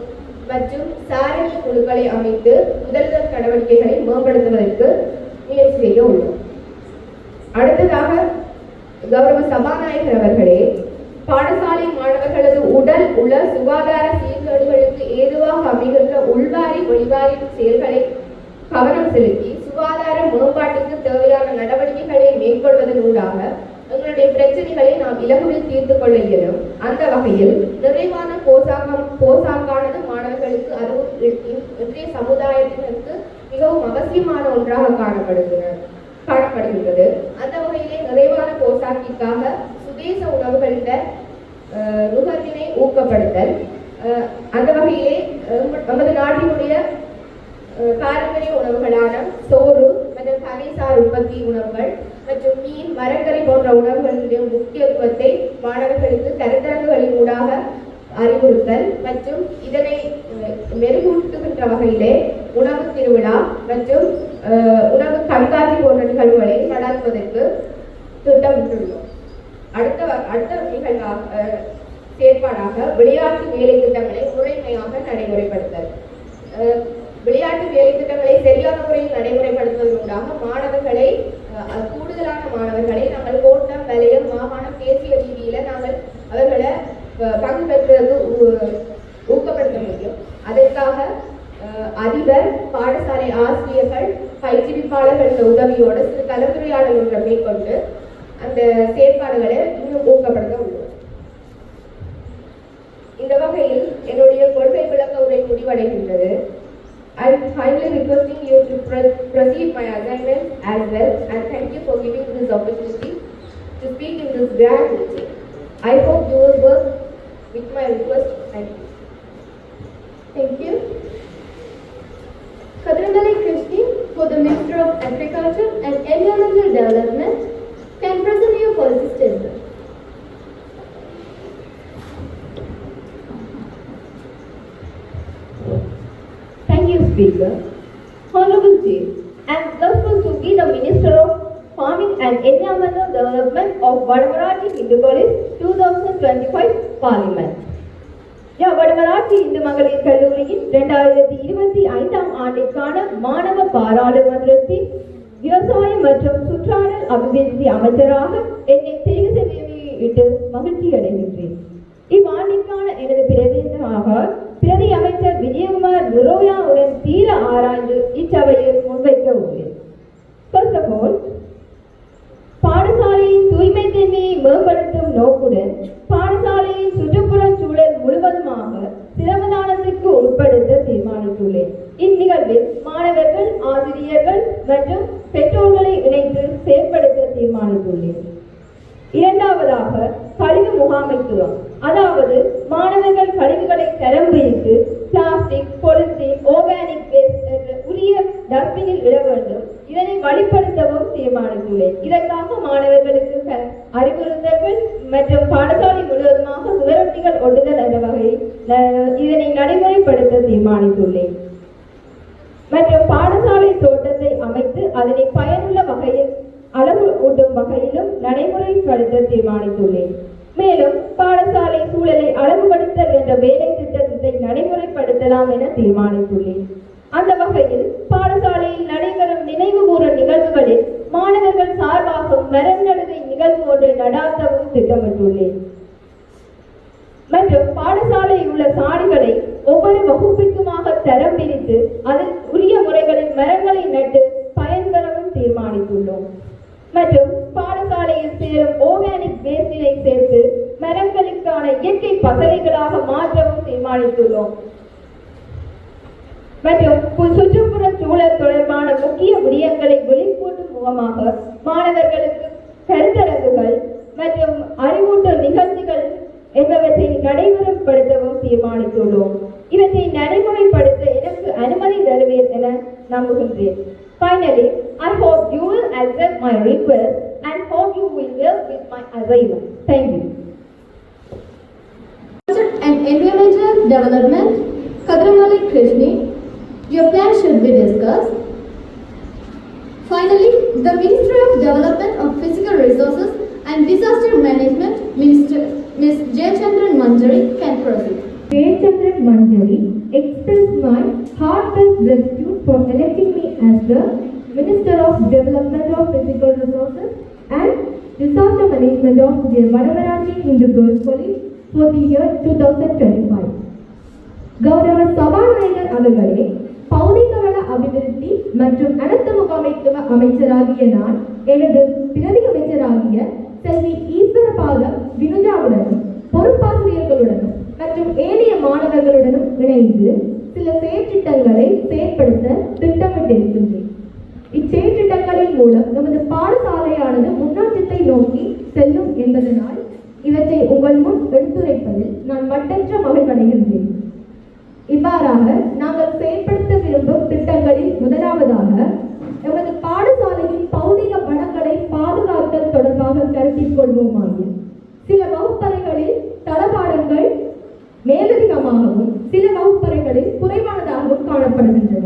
மற்றும் சாரணி குழுக்களை அமைத்து முதலுதவி நடவடிக்கைகளை மேம்படுத்துவதற்கு முயற்சி செய்ய உள்ளோம். அடுத்ததாக கௌரவ சபாநாயகர் அவர்களே, பாடசாலை மாணவர்களது உடல் உள சுகாதார சீர்கேடுகளுக்கு ஏதுவாக அமைகின்ற உள்வாரி வெளிவாரி செயல்களை கவனம் செலுத்தி சுகாதார மேம்பாட்டுக்கு தேவையான நடவடிக்கைகளை மேற்கொள்வதன் ஊடாக எங்களுடைய பிரச்சனைகளை நாம் இலகுவில் தீர்த்து கொள்ள இயலும். அந்த வகையில் நிறைவான போசாக்கானது மாணவர்களுக்கு அதுவும் இன்றைய சமுதாயத்தினருக்கு மிகவும் அவசியமான ஒன்றாக காணப்படுகின்றது. அந்த வகையிலே நிறைவான போசாக்கிற்காக சுதேச உணவுகளிட நுகர்வினை ஊக்கப்படுத்தல். அந்த வகையிலே நமது நாட்டினுடைய பாரம்பரிய உணவுகளான சோறு மற்றும் கனிசார் உற்பத்தி உணவுகள் மற்றும் மீன், மரக்கறி போன்ற உணவுகளுடைய முக்கியத்துவத்தை மாணவர்களுக்கு கருத்தரங்குகளின் ஊடாக அறிவுறுத்தல் மற்றும் இதனை மெருகூட்டுகின்ற வகையிலே உணவு திருவிழா மற்றும் உணவு கண்காட்சி போன்ற நிகழ்வுகளை நடத்துவதற்கு திட்டமிட்டுள்ளோம். அடுத்த நிகழ்வாக செயற்பாடாக விளையாட்டு வேலை திட்டங்களை முறைமையாக நடைமுறைப்படுத்தல். விளையாட்டு வேலை திட்டங்களை சரியான முறையில் நடைமுறைப்படுத்துவதற்காக மாணவர்களை கூடுதலான மாணவர்களை நாங்கள் கோட்டம், வலயம், மாகாணம், தேசிய ரீதியில நாங்கள் அவர்களை பங்கு பெற்றுவதற்கு ஊக்கப்படுத்த முடியும். அதற்காக அதிபர், பாடசாலை ஆசிரியர்கள், பயிற்றுவிப்பாளர்கள் உதவியோடு சிறு கலந்துரையாடல் ஒன்றை மேற்கொண்டு அந்த செயற்பாடுகளை இன்னும் ஊக்கப்படுத்த உள்ளோம். இந்த வகையில் என்னுடைய கொள்கை விளக்க உரை முடிவடைகின்றது. I am finally requesting you to proceed my assignment as well, and thank you for giving this opportunity to speak in this grand meeting. I hope you will work with my request. Thank you. Thank you. Kadrimalai Krishna, for the Minister of Agriculture and Environmental Development, can present your policy statement. Thank you, Speaker. Honorable Chief, I am grateful to be the Minister of Farming and Environmental Development of Vadamarachi Hindu College 2025 Parliament. Vadamarachchi Hindu மகளிர் கல்லூரியின் 2025 ஆண்டிற்கான மாணவ பாராளுமன்றத்தின் விவசாயம் மற்றும் சுற்றாடல் அபிவிருத்தி அமைச்சராக என்னை தெரிவு செய்து மகிழ்ச்சி அடைகின்றேன். இவ்வாண்டிற்கான எனது பிரதி அமைச்சர் விஜயகுமார் நிரோயாவுடன் தீர ஆராய்ந்து இச்சபையில் முன்வைக்க உள்ளேன். First of all, பாடசாலையின் தூய்மை தன்மையை மேம்படுத்தும் நோக்குடன் பாடசாலையின் சுற்றுப்புற சூழல் முழுவதுமாக சிரமதானத்திற்கு உட்படுத்த தீர்மானித்துள்ளேன். இந்நிகழ்வில் மாணவர்கள், ஆசிரியர்கள் மற்றும் பெற்றோர்களை இணைத்து செயற்படுத்த தீர்மானித்துள்ளேன். இரண்டாவதாக, கழிவு முகாமைத்துவம், அதாவது மாணவர்கள் கழிவுகளை தரம் பிரித்து பிளாஸ்டிக், பொலித்தீன், ஆர்கானிக் வேஸ்ட் என்ற உரிய டஸ்ட்பினில் இட வேண்டும். இதனை வழிப்படுத்தவும் தீர்மானித்துள்ளேன். இதற்காக மாணவர்களுக்கு அறிவுறுத்தல்கள் மற்றும் பாடசாலை முழுவதுமாக சுவரொட்டிகள் ஒட்டுதல் என்ற வகையில் இதனை நடைமுறைப்படுத்த தீர்மானித்துள்ளேன். மற்றும் பாடசாலை தோட்டத்தை அமைத்து அதனை பயனுள்ள வகையில் அளவு ஊட்டும் வகையிலும் நடைமுறைப்படுத்த தீர்மானித்துள்ளேன். மேலும் பாடசாலை சூழலை அழகுபடுத்தல் என்ற வேலை திட்டத்தை நடைமுறைப்படுத்தலாம் என தீர்மானித்துள்ளேன். அந்த வகையில் பாடசாலையில் நடைபெறும் நினைவு கூறும் நிகழ்வுகளில் மாணவர்கள் சார்பாக மரம் நடுகை நிகழ்வு ஒன்றை நடாத்தவும் திட்டமிட்டுள்ளேன். மற்றும் பாடசாலையில் உள்ள சாடிகளை ஒவ்வொரு வகுப்பிற்குமாக தரம் பிரித்து அதில் உரிய முறைகளில் மரங்களை நட்டு பயன்பெறவும் தீர்மானித்துள்ளோம். மற்றும் பாடசாலையில் சேரும் ஆர்கானிக் வேஸ்டினை சேர்த்து மரங்களுக்கான இயற்கை பசலைகளாக மாற்றவும் தீர்மானித்துள்ளோம். மற்றும் சுற்றுப்புற சூழல் தொடர்பான முக்கிய விடயங்களை விழிப்பூட்டும் முகமாக மாணவர்களுக்கு கருத்தரங்குகள் மற்றும் அறிவூட்டல் நிகழ்ச்சிகள் என்பவற்றை நடைமுறைப்படுத்தவும் தீர்மானித்துள்ளோம். இவற்றை நடைமுறைப்படுத்த எனக்கு அனுமதி தருவீர் என நம்புகின்றேன். Finally, I hope you will accept my request and hope you will help with my arrival. Thank you. And Environmental Development, Kadramali Krishni, your plan should be discussed. Finally, the Minister of Development of Physical Resources and Disaster Management, Minister Ms. Jayachandran Manjari, can proceed. Jayachandran Manjari express my heartfelt gratitude for electing me as the Minister of Development of Physical Resources and Disaster Management of the Vadavaraji Hindu Girls College for the year 2025. கௌரவ சபாநாயகர் அவர்களே, பௌதிகவள அபிவிருத்தி மற்றும் அனர்த்த முகாமைத்துவ அமைச்சராகிய நான் எனது பிரதி அமைச்சராகிய செல்வி ஈஸ்வரபாதம் வினுஜாவுடனும் பொறுப்பாசிரியர்களுடனும் மற்றும் ஏனைய மாணவர்களுடனும் இணைந்து சில செயற்திட்டங்களை செயற்படுத்த திட்டமிட்டிருக்கின்றேன். இச்செயற்திட்டங்களின் மூலம் நமது பாடசாலையானது முன்னேற்றத்தை நோக்கி செல்லும் என்பதனால் இவற்றை உங்கள் முன் எடுத்துரைப்பதில் நான் மட்டற்ற மகிழ்வடைகின்றேன். இவ்வாறாக நாங்கள் செயல்படுத்த விரும்பும் திட்டங்களில் முதலாவதாக எமது பாடசாலையின் பௌதிக வளங்களை பாதுகாத்தல் தொடர்பாக கருத்தில் கொள்வோமாயின் சில வகுப்பறைகளில் தளபாடங்கள் மேலதிகமாகவும் சில வகுப்பறைகளில் குறைவானதாகவும் காணப்படுகின்றன.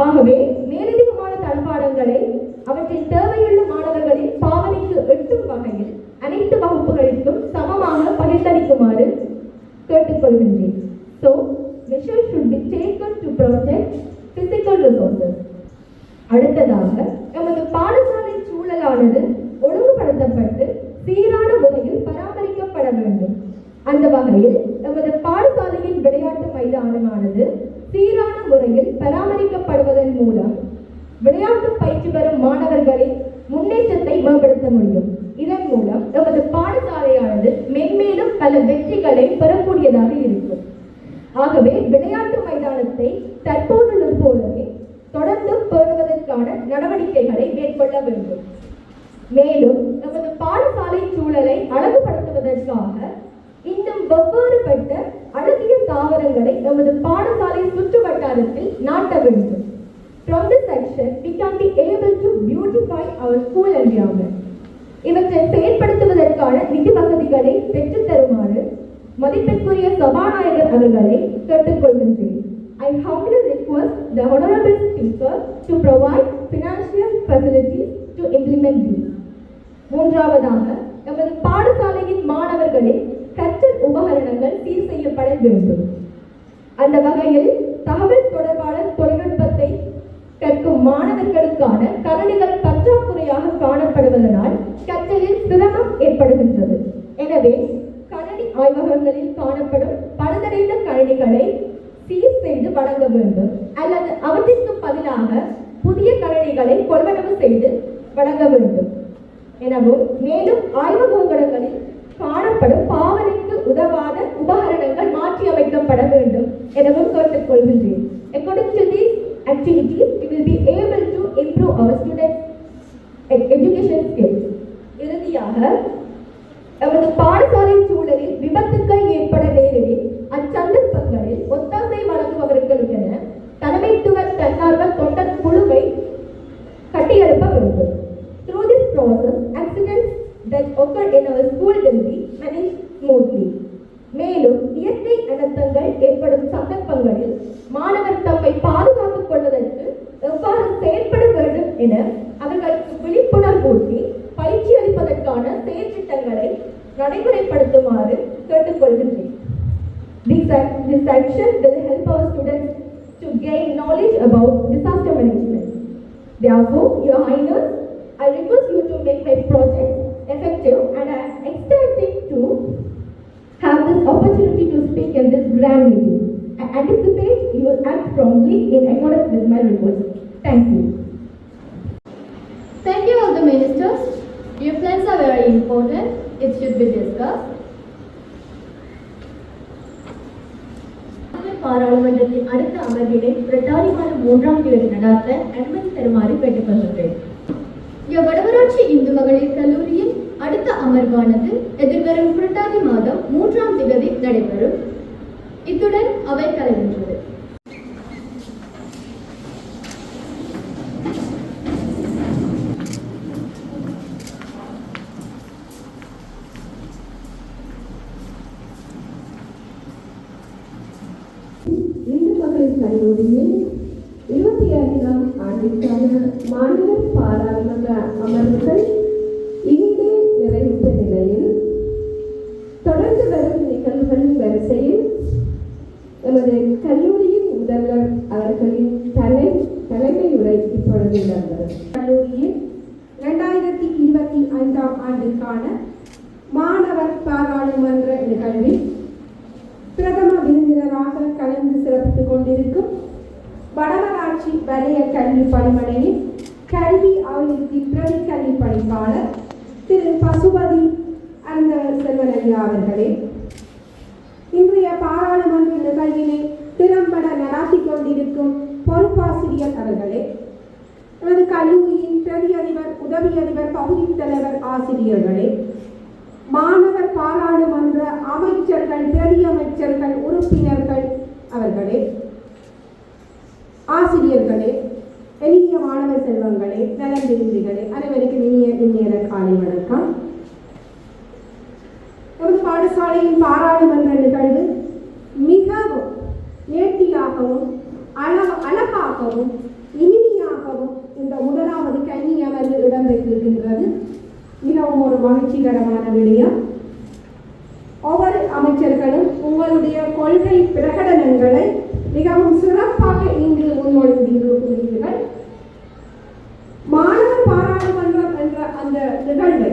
ஆகவே மேலதிகமான தளபாடங்களை அவற்றின் தேவையுள்ள மாணவர்களின் பாவனைக்கு எட்டும் வகையில் அனைத்து வகுப்புகளுக்கும் சமமாக பகிர்ந்தளிக்குமாறு கேட்டுக்கொள்கின்றேன். So, measures should be taken to protect physical resources. அடுத்ததாக எமது பாடசாலை சூழலானது ஒழுங்குபடுத்தப்பட்டு சீரான முறையில் பராமரிக்கப்பட வேண்டும். அந்த வகையில் எமது பாடசாலையின் விளையாட்டு மைதானமானது சீரான முறையில் பராமரிக்கப்படுவதன் மூலம் விளையாட்டு பயிற்சி பெறும் மாணவர்களின் முன்னேற்றத்தை மேம்படுத்த முடியும். இதன் மூலம் எமது பாடசாலையானது மென்மேலும் பல வெற்றிகளை பெறக்கூடியதாக இருக்கும். ஆகவே விளையாட்டு மைதானத்தை தற்போதுள்ள போலவே தொடர்ந்து பேணுவதற்கான நடவடிக்கைகளை மேற்கொள்ள வேண்டும். மேலும் நமது பாடசாலை சூழலை அழகுபடுத்துவதற்காக இன்னும் வெவ்வேறுபட்ட அழகிய தாவரங்களை நமது பாடசாலை சுற்று வட்டாரத்தில் நாட்ட வேண்டும். From this section, we can be able to beautify our school environment. இவற்றை செயல்படுத்துவதற்கான நிதி வசதிகளை பெற்றுத் தருமாறு மதிப்பிற்குரிய சபாநாயகர் அவர்களை கேட்டுக்கொள்கின்றேன். I humbly request the Honorable Speaker to provide financial facilities to implement these. மூன்றாவதாக நமது பாடசாலையின் மாணவர்களின் கற்றல் உபகரணங்கள் சீர் செய்யப்பட வேண்டும். அந்த வகையில் தகவல் தொடர்பாளர் தொழில்நுட்பத்தை கற்கும் மாணவர்களுக்கான கணினிகள் பற்றாக்குறையாக காணப்படுவதனால் கற்றலில் சிரமம் ஏற்படுகின்றது. எனவே கணினி ஆய்வகங்களில் காணப்படும் பழுதடைந்த கணினிகளை சீர் செய்து வழங்க வேண்டும் அல்லது அவற்றிற்கு பதிலாக புதிய கணினிகளை கொள்வனவு செய்து வழங்க வேண்டும் எனவும், மேலும் ஆய்வகங்களில் காணப்படும் பாவனைக்கு உதவாத உபகரணங்கள் மாற்றி அமைக்கப்பட வேண்டும் எனவும் கேட்டுக்கொள்கின்றேன். According to these activities, we will be able to improve our students' education skills. இறுதியாக நமது பாடசாலை சூழலில் விபத்துக்கள் ஏற்பட நேரிடில் அச்சந்தர்ப்பங்களில் ஒத்தாசை வழங்குபவர்களுக்கென தலைமைத்துவ தன்னார்வ தொண்டர் குழுவை கட்டியெழுப்ப வேண்டும். Through this process, accidents that occur in our school will be managed smoothly. மேலும் இயற்கை அனர்த்தங்கள் ஏற்படும் சந்தர்ப்பங்களில் மாணவர் தம்மை பாதுகாத்துக் கொள்வதற்கு எவ்வாறு செயல்பட வேண்டும் என அவர்களுக்கு விழிப்புணர்வூட்டி பயிற்சி அளிப்பதற்கான செயற்திட்டங்களை நடைமுறைப்படுத்துமாறு கேட்டுக்கொள்கின்றேன். This action will help our students to gain knowledge about disaster management. Therefore, Your Highness, I request you to make my project effective, and I am excited to have this opportunity to speak in this grand meeting. I anticipate you will act promptly in accordance with my request. Thank you. Thank you all the ministers. Your plans are very important. It should be discussed. பாராளுமன்றத்தின் அடுத்த அமர்வினை பிப்ரவரி மாதம் 3ஆம் தேதி நடாத்த அனுமதி தருமாறு கேட்டுக்கொள்கின்றேன். வடவராட்சி இந்து மகளிர் கல்லூரியின் அடுத்த அமர்வானது எதிர்வரும் பிப்ரவரி மாதம் 3ஆம் தேதி நடைபெறும். தமிழ் கல்லூரியில் 25ஆம் ஆண்டிற்கான மாநில பாராளுமன்ற அமர்வுகள் இங்கே நிறைவுற்ற நிலையில் தொடர்ந்து வரும் நிகழ்வுகளின் வரிசையில் எமது கல்லூரியின் முதல்வர் அவர்களின் தலைமை உரை இப்பொழுது இடம்பெறும். கல்லூரியில் 2025ஆம் ஆண்டுக்கான மாணவர் பாராளுமன்ற நிகழ்வில் பிரதம விருந்தினராக கலந்து சிறப்பித்துக் கொண்டிருக்கும் வடமராட்சி வலய கல்வி பணிமனையின் கல்வி அபிவிருத்தி பிரதி கல்வி பணிப்பாளர் திரு பசுபதி அந்த செல்வனையா அவர்களே, இன்றைய பாராளுமன்ற நிகழ்வினை திறம்பட நடாத்தி கொண்டிருக்கும் பொறுப்பாசிரியர் அவர்களே, நமது கல்லூரியின் பிரதி அதிபர், உதவி அதிபர், பகுதி தலைவர் ஆசிரியர்களே, மாணவர் பாராளுமன்ற அமைச்சர்கள், பிரதி அமைச்சர்கள், உறுப்பினர்கள் அவர்களே, ஆசிரியர்களே, இனிய மாணவ செல்வங்களே, நலன் விரும்பிகளே, அனைவருக்கும் இனிய காலை வணக்கம். நமது பாடசாலையின் பாராளுமன்ற நிகழ்வு மிகவும் நேர்த்தியாகவும் அழகாகவும் இனிமையாகவும் இந்த முதலாவது கல்வி அமர்வு இடம்பெற்றிருக்கின்றது. மிகவும் ஒரு மகிழ்ச்சிகரமான விடயம். ஒவ்வொரு அமைச்சர்களும் உங்களுடைய கொள்கை பிரகடனங்களை மிகவும் சிறப்பாக இங்கு முன்மொழிந்திருக்கிறீர்கள். மாணவர் பாராளுமன்றம் என்ற அந்த நிகழ்வை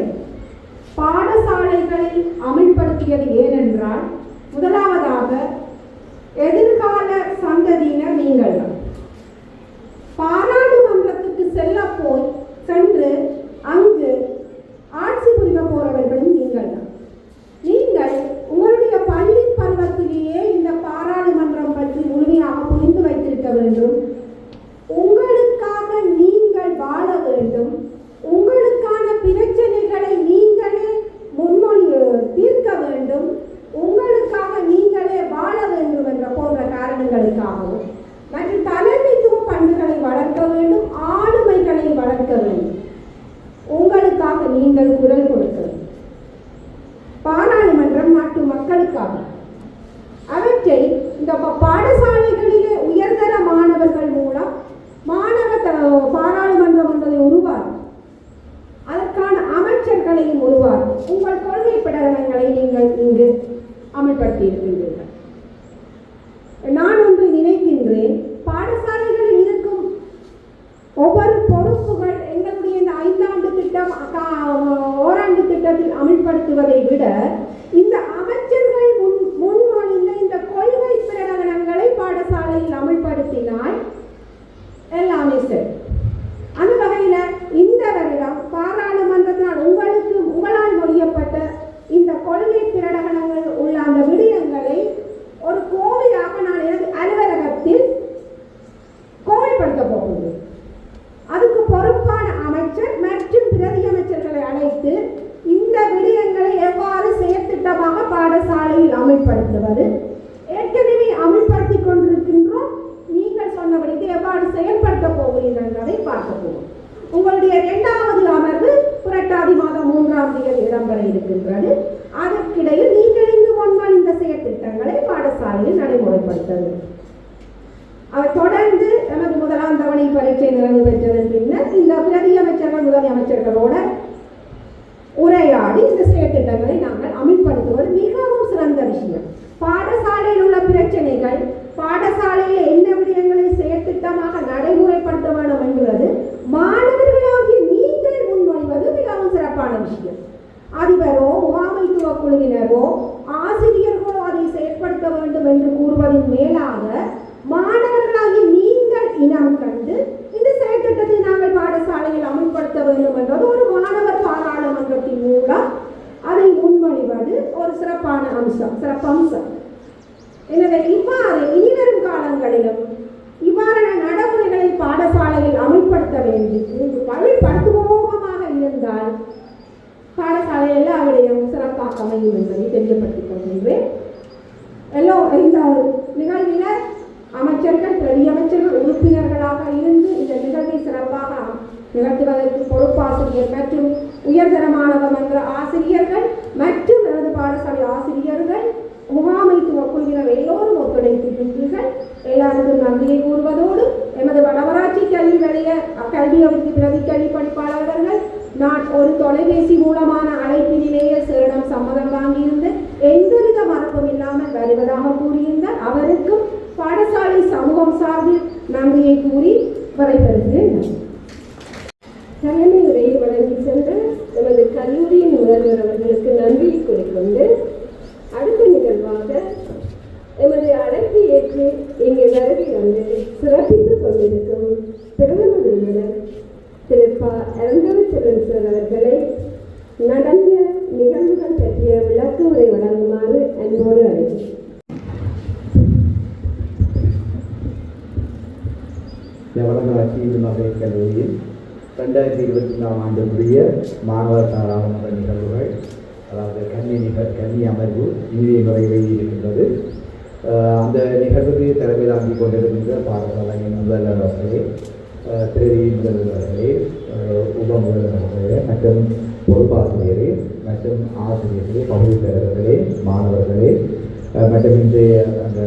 பாடசாலைகளில் அமல்படுத்தியது ஏனென்றால், முதலாவதாக எதிர்கால சந்ததியினர் நீங்கள் பாராளுமன்றத்துக்கு சென்று அங்கு ஆட்சி புரிய போறவர்களும் நீங்கள் தான். நீங்கள் உங்களுடைய பள்ளி பருவத்திலேயே இந்த பாராளுமன்றம் பற்றி முழுமையாக புரிந்து வைத்திருக்க வேண்டும். உங்களுக்காக நீங்கள் வாழ வேண்டும். உங்களுக்கான பிரச்சனைகளை நீங்களே தீர்க்க வேண்டும். உங்களுக்காக நீங்களே வாழ வேண்டும் என்ற போன்ற காரணங்களுக்காகவும் மற்றும் தலைமைத்துவ பண்புகளை வளர்க்க வேண்டும், ஆளுமைகளை வளர்க்க வேண்டும். உங்களுக்காக நீங்கள் குரல் கொடுக்க வேண்டும். பாராளுமன்றம் நாட்டு மக்களுக்காக. அவற்றை இந்த பாடசாலைகளிலே உயர்தர மாணவர்கள் மூலம் பாராளுமன்றம் என்பதை உருவாக்கும். அதற்கான அமைச்சர்களையும் உருவாக்கும். உங்கள் கொள்கை பிரகடனங்களை நீங்கள் இங்கு அமல்படுத்தி இருக்கின்றீர்கள். நான் ஒன்று நினைக்கின்றேன், பாடசாலைகளில் இருக்கும் ஒவ்வொரு பொறுப்புகள் எங்களுடைய இந்த 5ஆண்டு திட்டம், ஓராண்டு திட்டத்தில் அமல்படுத்துவதை விட இந்த அமைச்சர்கள் முன்மொழிந்த இந்த கொள்கை பிரகடனங்களை பாடசாலையில் அமல்படுத்தினால் எல்லாமே சரி. அந்த வகையில் இந்த வருடம் பாராளுமன்றத்தினால் உங்களால் மொழியப்பட்ட இந்த கொள்கை பிரகடனங்கள் உள்ள அந்த விடயங்களை ஒரு கோவிலாக நான் எனது அலுவலகத்தில் கோவில்படுத்த போகின்றேன். அதுக்கு பொறுப்பான அமைச்சர் மற்றும் பிரதி அமைச்சர்களை அழைத்து இந்த விடயங்களை எவ்வாறு செயற்திட்டமாக பாடசாலையில் அமல்படுத்துவது, ஏற்கனவே அமல்படுத்தி கொண்டிருக்கின்றோம், நீங்கள் சொன்னபடி எவ்வாறு செயல்படுத்த போகிறீர்கள் என்பதை பார்க்க போவோம். உங்களுடைய 2வது அமர்வு புரட்டாதி மாதம் 3ஆம் தேதி இடம்பெற இருக்கின்றது. அதற்கிடையில் நீங்கள் இங்கு முன்மொழிந்த செயற்திட்டங்களை பாடசாலையில் நடைமுறைப்படுத்த வேண்டும். அவர் தொடர்ந்து நமது 1ஆம் தவணை பரீட்சை நிறைவு பெற்றதன் பின்னர் இந்த பிரதி அமைச்சர்கள், உதவி அமைச்சர்களோட உரையாடி இந்த செயற்திட்டங்களை நாங்கள் அமல்படுத்துவது மிகவும் சிறந்த விஷயம். பாடசாலையில் உள்ள பிரச்சனைகள், பாடசாலையில் என்ன விடயங்களை செயற்திட்டமாக நடைமுறைப்படுத்த வேண்டும் என்பது மாணவர்களாகிய நீங்கள் முன்மொழிவது மிகவும் சிறப்பான விஷயம். அதிபரோ, முகாமைத்துவ குழுவினரோ, ஆசிரியர்களோ அதை செயற்படுத்த வேண்டும் என்று கூறுவதன் மேலாக மாணவர்களாகிய நீங்கள் இனம் கண்டு இந்த செயற்திட்டத்தை நாங்கள் பாடசாலையில் அமல்படுத்த வேண்டும் என்றது ஒரு மாணவர் பாராளுமன்றத்தின் மூலம் அதை முன்மொழிவது ஒரு சிறப்பம்சம். எனவே இவ்வாறு இனிவரும் காலங்களிலும் இவ்வாறான நடைமுறைகளை பாடசாலையில் அமல்படுத்த வேண்டும். அமல்படுத்துவோகமாக இருந்தால் பாடசாலை எல்லா விடையும் சிறப்பாக அமையும் என்பதை தெரியப்படுத்திக் கொள்கின்றேன். இந்த நிகழ்வினர் அமைச்சர்கள், பிரதி அமைச்சர்கள், உறுப்பினர்களாக இருந்து இந்த நிகழ்வை சிறப்பாக நிகழ்த்துவதற்கு பொறுப்பாசிரியர் மற்றும் உயர்தரமானவ மன்ற ஆசிரியர்கள் மற்றும் எனது பாடசாலை ஆசிரியர்கள், முகாமைத்துவ குழுவினர் எல்லோரும் ஒத்துழைத்திருக்கின்றீர்கள். எல்லாருக்கும் நன்றியை கூறுவதோடு எமது வடமராட்சி கல்வி அமைப்பு பிரதி கல்வி பணிப்பாளர்கள் நான் ஒரு தொலைபேசி மூலமான அழைப்பினிலேயே சேரிடம் சம்மதம் வாங்கியிருந்து எந்தவித மறப்பும் இல்லாமல் வருவதாக கூறியிருந்தார். அவருக்கும் பாடசாலை சமூகம் சார்பில் நன்றியை கூறி வரைபெறுகிறேன். தலைமை உரையை வழங்கி சென்ற எமது கல்லூரியின் முதல்வர் அவர்களுக்கு நன்றியை கூறிக்கொண்டு அடுத்த நிகழ்வாக எமது அழைப்பை ஏற்று இங்கே வருகை வந்து சிறப்பித்துக் கொண்டிருக்கும் பிரதம விருந்தினர் திரு அருந்தவச்செல்வன் சார் அவர்களை நடந்த நிகழ்வுகள் பற்றிய விளக்க உரை வழங்குமாறு அன்போடு அழைக்கிறேன். வடமராட்சி இந்து மகளிர் கல்லூரியில் 2024 ஆண்டுக்குரிய மாணவர் நாடாளுமன்ற நிகழ்வுகள், அதாவது கல்வி அமர்வு இறுதி முறையில் இருக்கின்றது. அந்த நிகழ்வுக்கு தலைமை தாங்கிக் கொண்டிருக்கின்ற பாடசாலையின் முதல்வர் அவர்களே, பிரதி முதல்வர் அவர்களே, உப முதல்வர் அவர்களே மற்றும் பொறுப்பாசிரியரே மற்றும் ஆசிரியர்களே, பகுதி தலைவர்களே, மாணவர்களே மற்றும் இன்றைய அந்த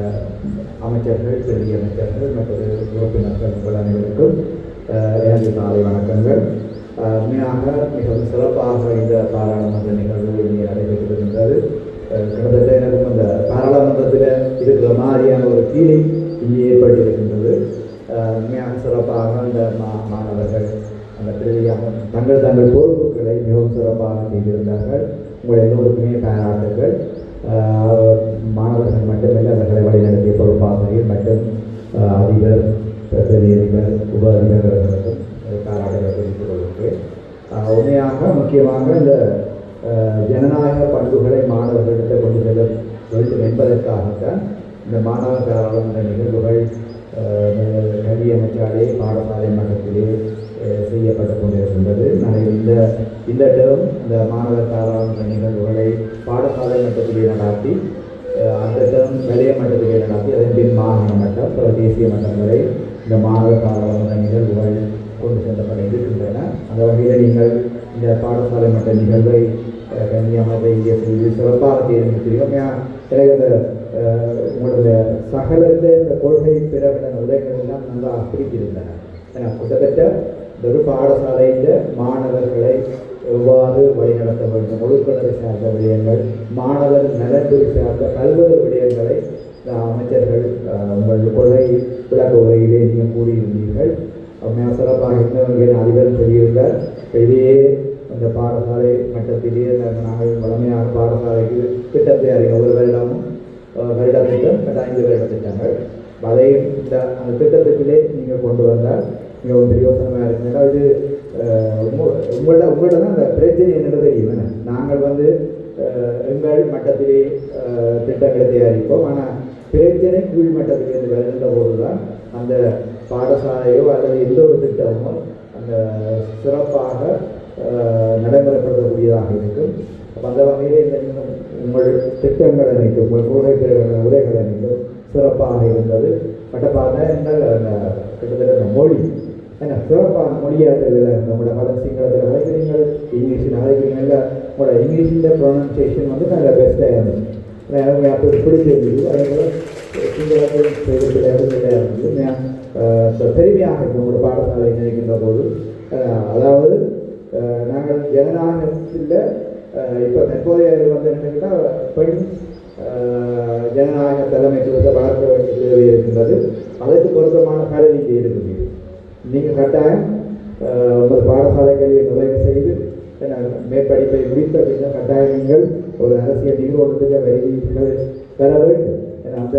அமைச்சர்கள், பிரதி அமைச்சர்கள் மற்றும் உறுப்பினர்கள் உங்கள் அனைவருக்கும் எனது காலை வணக்கங்கள். உண்மையாக மிகவும் சிறப்பாக இந்த பாராளுமன்ற நிகழ்வு இங்கே நடைபெற்றிருக்கின்றது. கிட்டத்தட்ட எனக்கும் அந்த பாராளுமன்றத்தில் இருக்கிற மாதிரியான ஒரு ஃபீலிங் இங்கே ஏற்பட்டிருக்கின்றது. உண்மையாக சிறப்பாக அந்த மாணவர்கள் அந்த பிரதியாக தங்கள் பொறுப்புகளை மிகவும் சிறப்பாக செய்திருந்தார்கள். உங்கள் எல்லோருக்குமே பாராட்டுகள். மாணவர்கள் மட்டுமல்ல, அவர்களை வழிநடத்திய பொறுப்பாசிரியர் மற்றும் அதிபர், பிரதி அதிபர், உப அதிபர்களுக்கும் பாராட்டுகள் தெரிவித்துக் கொள்கிறேன். உண்மையாக முக்கியமாக இந்த ஜனநாயக பண்புகளை மாணவர்களிடத்தை கொண்டு செல்ல வேண்டும் என்பதற்காகத்தான் இந்த மாணவர் பாராளுமன்ற நிகழ்வுகள் கல்வி அமைச்சாலே பாடசாலை மட்டத்திலே செய்யப்பட்டு கொண்டிருக்கின்றது. நாங்கள் இந்த டேர்ம் இந்த மாணவர் பாராளுமன்ற நிகழ்வுகளை பாடசாலை மட்டத்திலே நடாத்தி, அந்த டேர்ம் வலய மட்டத்திலே நடாத்தி, அதன் பின் மாகாண மட்டம், தேசிய மட்டம் வரை இந்த மாணவர் பாராளுமன்ற நிகழ்வுகள் கொண்டு செல்லப்பட இருக்கின்றன. அந்த வகையில் நீங்கள் இந்த பாடசாலை மட்ட நிகழ்வை கண்ணியமாக இங்கே செய்து சிறப்பாக தேர்ந்தெடுத்தீர்கள். எனக்கு இந்த உங்களுடைய சகலந்த இந்த கொள்கை பிறவின உரைகள் எல்லாம் நல்லா பிடித்திருந்தன. ஏன்னா கிட்டத்தட்ட ஒரு பாடசாலையில் மாணவர்களை எவ்வாறு வழிநடத்த வேண்டும், ஒழுக்கத்தை சார்ந்த விடயங்கள், மாணவர் நலன்பு சார்ந்த பல்வேறு விடயங்களை அமைச்சர்கள் உங்கள் கொள்கை விளக்க உரையிலே நீங்கள் கூறியிருந்தீர்கள். சிறப்பாக இருந்தவர்கள் அதிபர் சொல்லியிருந்தார். இதையே அந்த பாடசாலை மட்டத்திலேயே நாங்கள் வளமையாக பாடசாலைக்கு திட்டத்தை அறிவோம். ஒரு வருடமும் வருட திட்டம், 5 வருட திட்டங்கள், அதையும் அந்த திட்டத்துக்குள்ளே நீங்கள் கொண்டு வந்தால் மிகவும் பிரயோசனமாக இருக்குன்னா இது உங்கள்கிட்ட தான் அந்த பிரச்சனை என்னென்னு தெரியும். நாங்கள் எங்கள் மட்டத்திலே திட்டங்களை தயாரிப்போம். ஆனால் பிரச்சனை கீழ் மட்டத்திலிருந்து வருகின்ற போது தான் அந்த பாடசாலையோ அல்லது எந்த ஒரு திட்டமோ அந்த சிறப்பாக நடைமுறைப்படுத்தக்கூடியதாக இருக்கும். அப்போ அந்த வகையில் இந்த உங்கள் திட்டங்கள் அனைத்தும், உங்கள் உரைகள் அனைத்தும் சிறப்பாக இருந்தது. மட்டப்பாக எங்கள் கிட்டத்தட்ட மொழி ஏன்னா சிறப்பான மொழியாக இதில் நம்மளோட மதம் சிங்களத்தில் அழைக்கிறீங்கள், இங்கிலீஷில் அழைக்கிறீங்கல்ல, உங்களோட இங்கிலீஷில் ப்ரொனன்சியேஷன் நல்ல பெஸ்ட்டாக இருந்துச்சு. எனக்கு அப்போ பிடிச்சிருந்தது. அதே போல் சிங்களத்தில் இருந்தது. பெருமையாக இருக்கும் உங்களோட பாடசாலை நினைக்கின்ற போது. அதாவது நாங்கள் ஜனநாயகத்தில் இப்போ தற்போதைய என்னென்னா பெண் ஜனநாயக தலைமைத்துவத்தை வளர்க்க வேண்டிய தேவை இருக்கின்றது. அதற்கு பொருத்தமான கல்வி இங்கே இருக்குது. நீங்கள் கட்டாயம் உங்கள் பாடசாலை கல்வியை நிறைவு செய்து மேற்படிப்பை முடித்த பின்னர் கட்டாயம் நீங்கள் ஒரு அரசியல் நீரோட்டத்துக்கு வருகிறீர்கள் பெற வேண்டும். அந்த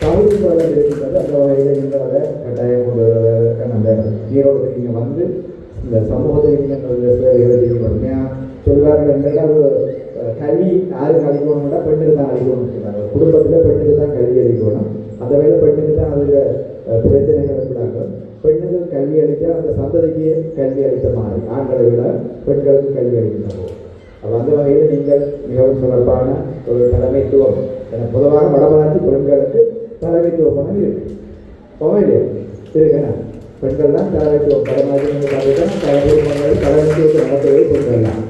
தகுதி வளம் இருக்கின்றது. அந்த வகையில் நீங்கள் அதை கட்டாயம் கொண்டு அந்த நீரோட்டத்துக்கு நீங்கள் வந்து இந்த சமூகத்துக்கு நீங்கள் சேவைகளை உண்மையாக சொல்வார்கள் என்றால் கல்வி யாருக்கு அளிக்கணும்னா பெண்ணுக்கு தான் அளிக்கணும்னு சொல்கிறாங்க. குடும்பத்தில் பெண்ணுக்கு தான் கல்வி அளிக்கணும். அந்த வேலை பெண்ணுக்கு தான் அதில் பிரச்சனைகள் கூடாங்க. பெண்ணுக்கு கல்வி அளித்தால் அந்த சந்ததிக்கு கல்வி அளித்த மாதிரி, ஆண்களை விட பெண்களுக்கு கல்வி அளிக்கின்ற அப்போ அந்த வகையில் நீங்கள் மிகவும் சிறப்பான ஒரு தலைமைத்துவம். பொதுவாக வடமராட்சி பெண்களுக்கு தலைமைத்துவ பணம் இருக்கு. இல்லையா இருக்குண்ணா, பெண்கள் தான் தலைமைத்துவம். தலைமைத்துவத்தை நடத்தவே பெண்கள் தான்.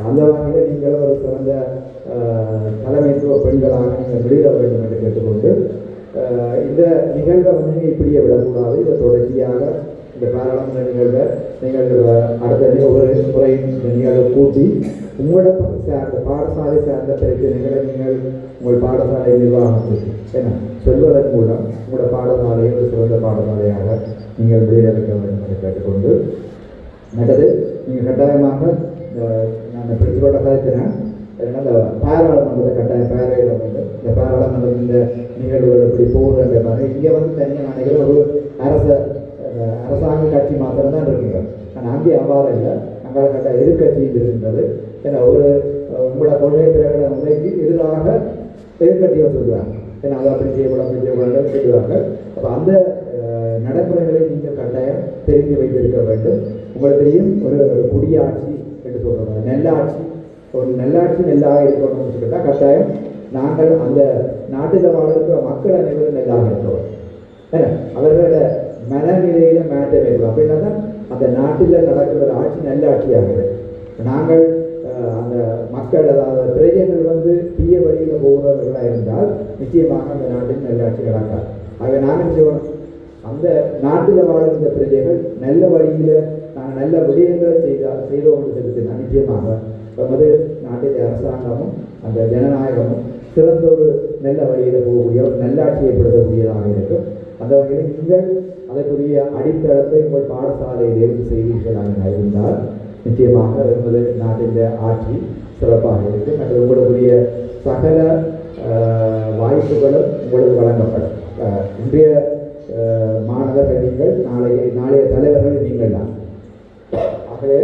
அந்த வகையில் நீங்கள் ஒரு சிறந்த தலைமைத்துவ பெண்களாக நீங்கள் வெளியிட வேண்டும் என்று கேட்டுக்கொண்டு இந்த நிகழ்வை வந்து இப்படியே விடக்கூடாது. இதை தொடர்ச்சியாக இந்த பாராளுமன்ற நிகழ்வை நீங்கள் அடுத்த ஒரு முறை இந்த நிகழ்வை கூட்டி உங்களோட சார்ந்த பாடசாலை சார்ந்த பிரச்சனைகளை நீங்கள் உங்கள் பாடசாலை நிர்வாகத்துக்கு என்ன சொல்வதன் மூலம் உங்களோட பாடசாலையை ஒரு சிறந்த பாடசாலையாக நீங்கள் வெளியிட வைக்க வேண்டும் என்று கேட்டுக்கொண்டு மற்றது நீங்கள் கட்டாயமாக நான் பிரின்சிபலோட கருத்தினேன் அந்த பாராளுமன்றத்தை கட்டாயம் பேரையிடம் வந்து இந்த பாராளுமன்றம் இந்த நிகழ்வுகள் எப்படி போகுதுன்ற மாதிரி இங்கே வந்து தனியாக நினைக்கிற ஒரு அரசாங்க கட்சி மாத்திரம் தான் இருக்கீங்க. ஆனால் அங்கே அவ்வாறு இல்லை. அங்கே கட்டாயம் எதிர்கட்சியில் இருக்கின்றது. ஏன்னா ஒரு உங்களோட கொள்கை பிரகடன முறைக்கு எதிராக எதிர்கட்சியை சொல்லுவாங்க. ஏன்னா அதை அப்படி செய்யக்கூடாது அப்படி செய்யக்கூடாது சொல்லுவாங்க. அப்போ அந்த நடைமுறைகளை நீங்கள் கட்டாயம் தெரிந்து வைத்திருக்க வேண்டும். உங்களுக்கு தெரியும் ஒரு குடியாட்சி என்று சொல்கிறாங்க, நெல்லாட்சி. ஒரு நெல்லாட்சி நெல்லாக இருக்கணும்னு சொல்லிட்டா கட்டாயம் நாங்கள் அந்த நாட்டில் வாழ்கிற மக்கள் அனைவரும் நெல்லாக இருக்கிறோம். ஏன்னா அவர்களோட மனநிலையில மாற்றம் ஏற்படும். அப்படின்னா தான் அந்த நாட்டில் நடக்கிற ஆட்சி நல்லாட்சியாகிறது. நாங்கள் அந்த மக்கள் அதாவது பிரஜைகள் வந்து தீய வழியில் போகிறவர்களாக இருந்தால் நிச்சயமாக அந்த நாட்டில் நல்லாட்சி நடக்காது. ஆகவே நாங்கள் செய்யணும், அந்த நாட்டில் வாழ்கின்ற பிரஜைகள் நல்ல வழியில் நாங்கள் நல்ல விடயங்களை செய்தோம் செலுத்தினா நிச்சயமாக நமது நாட்டில் அரசாங்கமும் அந்த ஜனநாயகமும் சிறந்த ஒரு நல்ல வழியில் போகக்கூடிய ஒரு நல்லாட்சி ஏற்படுத்தக்கூடியதாக இருக்கும். அந்த வகையில் நீங்கள் அதற்குரிய அடித்தளத்தை உங்கள் பாடசாலையிலிருந்து செய்வீர்களாக இருந்தால் நிச்சயமாக நமது நாட்டின் ஆட்சி சிறப்பாக இருக்கும். மற்றும் உங்களுடைய சகல வாய்ப்புகளும் உங்களுக்கு வழங்கப்படும். இன்றைய மாணவர்கள் நீங்கள் நாளைய தலைவர்கள் நீங்கள் தான். ஆகவே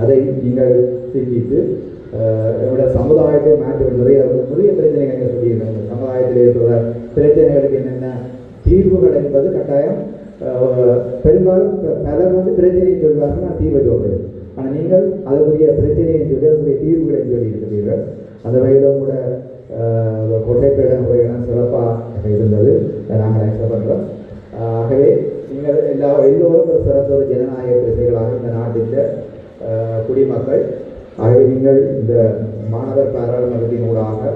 அதை நீங்கள் சிந்தித்து என்னுடைய சமுதாயத்தை மாற்ற நிறைய பிரச்சனைகள் சொல்லியிருக்காங்க. சமுதாயத்தில் இருக்கிற பிரச்சனைகளுக்கு என்னென்ன தீர்வுகள் என்பது கட்டாயம் பெரும்பாலும் பலர் வந்து பிரச்சனையை சொல்வார்கள், நான் தீர்வை சொல்கிறேன். ஆனால் நீங்கள் அதற்குரிய பிரச்சனையை சொல்லி அதற்குரிய தீர்வுகளை சொல்லி இருக்கிறீர்கள். அந்த வகையில் கூட கொள்ளைப்பேட முறையெல்லாம் சிறப்பாக இருந்தது, நாங்கள் அக்செப்ட் பண்ணுறோம். ஆகவே நீங்கள் எல்லோரும் ஒரு சிறந்த ஒரு ஜனநாயக பிரஜைகளாக இந்த நாட்டில் குடிமக்கள். ஆகவே நீங்கள் இந்த மாணவர் பாராளுமன்றத்தின் ஊடாக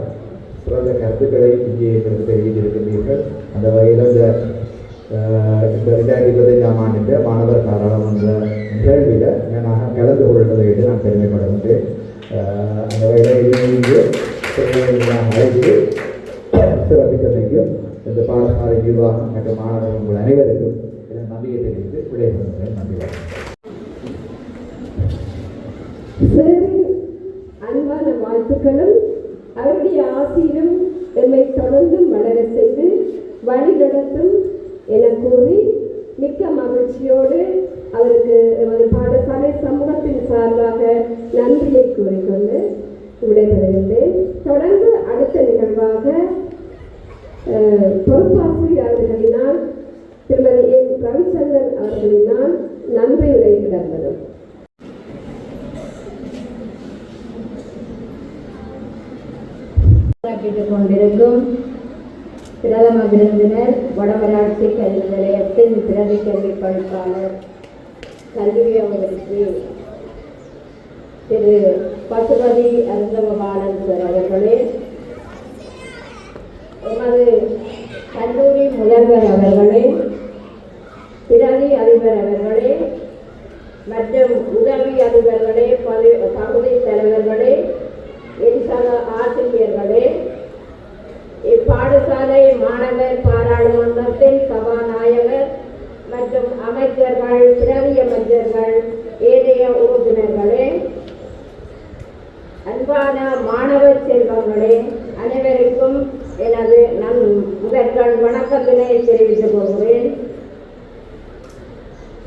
சிறந்த கருத்துக்களை இங்கே தெரிவித்திருக்கின்றீர்கள். அந்த வகையில் இந்த 2025ஆம் ஆண்டு மாணவர் பாராளுமன்ற நிகழ்வில் நான் கலந்து கொள்வதை நான் பெருமைப்படுகின்றேன். அந்த வகையில் அழைத்து சிறப்பித்தமைக்கும் இந்த பாடசாலை நிர்வாகம் மற்றும் மாணவர்கள் உங்கள் அனைவருக்கும் என் நம்பிக்கை தெரிவித்து விடைபெறுகிறேன். நன்றி. சேரின் அன்பான வாழ்த்துக்களும் அவருடைய ஆசியும் என்னை தொடர்ந்தும் வளர செய்து வழிநடத்தும் என கூறி மிக்க மகிழ்ச்சியோடு அவருக்கு எமது பாடசாலை சமூகத்தின் சார்பாக நன்றியை கூறிக்கொண்டு விடைபெறுகின்றேன். தொடர்ந்து அடுத்த நிகழ்வாக பொறுப்பாசிரியர் அவர்களினால் திருமதி எம் ரவிச்சந்திரன் அவர்களினால் நன்றி உரை கிடந்தது. கொண்டிருக்கும் பிரதம விருந்தினர் வடமராட்சி கல்வி நிலையத்தின் பிரதி கல்வி பணிப்பாளர் கல்வி அவர்களுக்கு திரு பசுபதி அருந்தமபாலன் சார் அவர்களே, எமது கல்லூரி முதல்வர் அவர்களே, பிரதி அதிபர் அவர்களே மற்றும் உதவி அதிபர்களே, பகுதி தலைவர்களே, என் சக ஆசிரியர்களே, இப்பாடசாலை மாணவர் பாராளுமன்றத்தின் சபாநாயகர் மற்றும் அமைச்சர்கள், பிரதி அமைச்சர்கள், ஏனைய உறுப்பினர்களே, அன்பான மாணவர் செல்வங்களே, அனைவருக்கும் எனது முதற்கண் வணக்கத்தினை தெரிவித்துக் கொள்கிறேன்.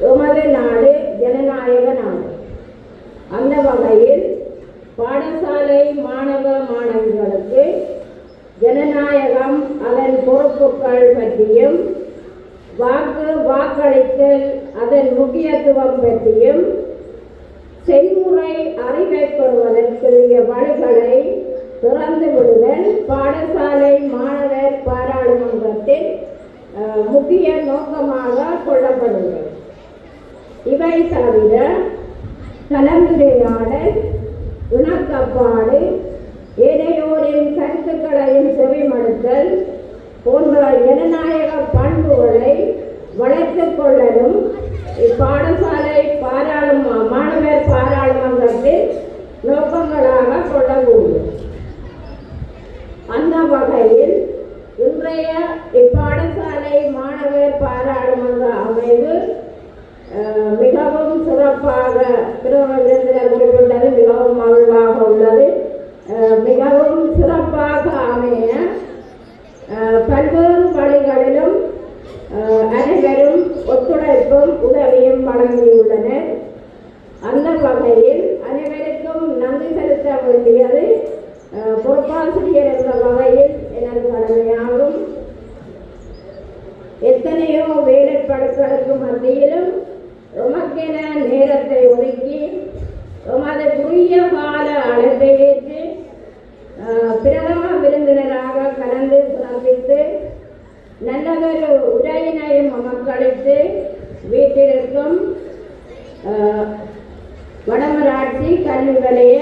எமது நாடு ஜனநாயக நாடு. அந்த வகையில் பாடசாலை மாணவ மாணவிகளுக்கு ஜனநாயகம், அதன் பொறுப்புகள் பற்றியும் வாக்களித்தல் அதன் முக்கியத்துவம் பற்றியும் செய்முறை அறிவை பெறுவதற்குரிய வழிகளை திறந்து விடுதல் பாடசாலை மாணவர் பாராளுமன்றத்தின் முக்கிய நோக்கமாக கொள்ளப்படுகிறது. இவை தவிர கலந்துரையாடல், இணக்கப்பாடு, ஏனைய மக்களின் கருத்துக்களையும் செவிமடுத்தல் போன்ற ஜனநாயக பண்புகளை வளர்த்துக் கொள்ளலும் இப்பாடசாலை மாணவர் பாராளுமன்றத்தில் நோக்கங்களாக கொள்ளக்கூடும். அந்த வகையில் இன்றைய இப்பாடசாலை மாணவர் பாராளுமன்ற அமைவு மிகவும் சிறப்பாக குறிப்பிட்டது மிகவும் மகிழ்வாக உள்ளது. மிகவும் சிறப்பாக அமைய பல்வேறு வழிகளிலும் அனைவரும் ஒத்துழைப்பும் உதவியும் வழங்கியுள்ளனர். அந்த வகையில் அனைவருக்கும் நன்றி செலுத்த வேண்டியது பொறுப்பாசிரியர் என்ற வகையில் எனது கடமையாகும். எத்தனையோ வேலைப்படுத்தலுக்கு மத்தியிலும் உமக்கென நேரத்தை ஒதுக்கி உமது குறுகிய கால அழைப்பை ஏற்று பிரதம விருந்தினராக கலந்து சிறப்பித்து நல்லதொரு உரையினையும் மக்களுக்கு வீட்டிற்கும் வடமராட்சி கல்வி வலய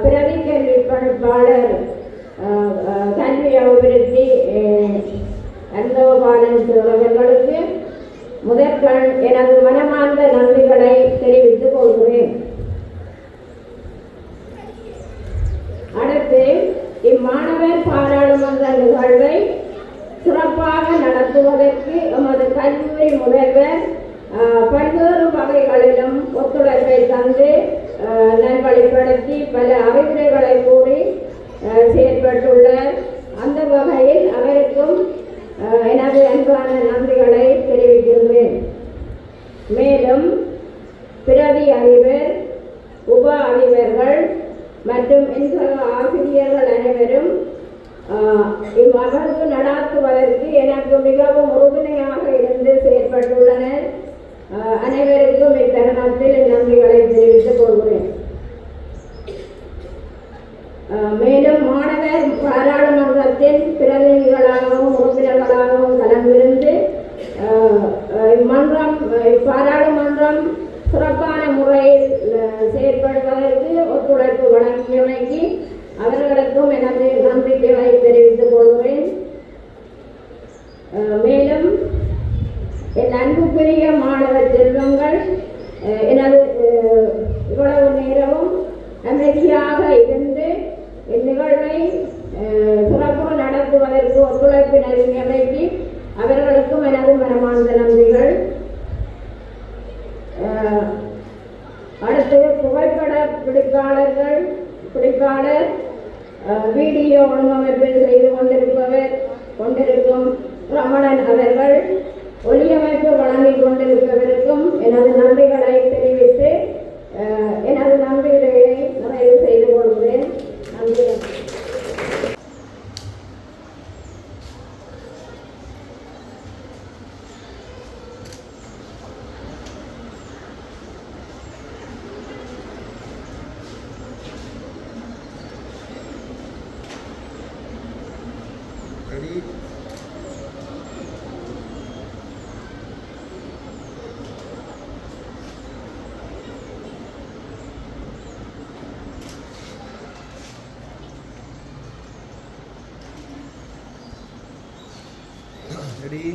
பிரதி கல்வி பணிப்பாளர் கல்வி அபிவிருத்தி அந்தோபாலன் அவர்களுக்கு முதற்கண் எனது மனமார்ந்த நன்றிகளை தெரிவித்துக் கொள்கிறேன். அடுத்து இம்மாணவர் பாராளுமன்ற நிகழ்வை சிறப்பாக நடத்துவதற்கு எமது கல்லூரி முதல்வர் பல்வேறு வகைகளிலும் ஒத்துழைப்பை தந்து நல்வழிப்படுத்தி பல அறிவுரைகளை கூறி செயற்பட்டுள்ளார். அந்த வகையில் அவருக்கும் எனது அன்பான நன்றிகளை தெரிவிக்கின்றேன். மேலும் பிரதி அதிபர், உப அதிபர்கள் மற்றும் ஆசிரியர்கள் அனைவரும் இவ்வகர்வு நடாத்துவதற்கு எனக்கு மிகவும் உறுதுணையாக இருந்து செயற்பட்டுள்ளனர். அனைவருக்கும் இத்தருணத்தில் நன்றிகளை தெரிவித்துக் கொள்கிறேன். மேலும் மாணவர் பாராளுமன்றத்தின் பிரதிநிதிகளாகவும் உறுப்பினர்களாகவும் கலந்திருந்து பாராளுமன்றம் சிறப்பான முறையில் செயற்படுவதற்கு ஒத்துழைப்பு வழங்கியமைக்கு அவர்களுக்கும் எனது நன்றிகளை தெரிவித்துக் கொள்கிறேன். மேலும் என் அன்புக்குரிய மாணவ செல்வங்கள் எனது இவ்வளவு நேரமும் அமைதியாக இருந்து இந்நிகழ்வை சிறப்பாக நடத்துவதற்கு ஒத்துழைப்பு நல்கியமைக்கு அவர்களுக்கும் எனது மனமார்ந்த நன்றிகள். அடுத்து புகைப்பட பிடிப்பாளர் வீடியோ ஒழுங்கமைப்பில் செய்து கொண்டிருக்கும் ரமணன் அவர்கள் ஒலியமைப்பு வழங்கிக் கொண்டிருப்பவருக்கும் எனது நன்றிகளை தெரிவித்து எனது நன்றிகளை நிறைவு செய்து கொள்கிறேன். நன்றி. Ready?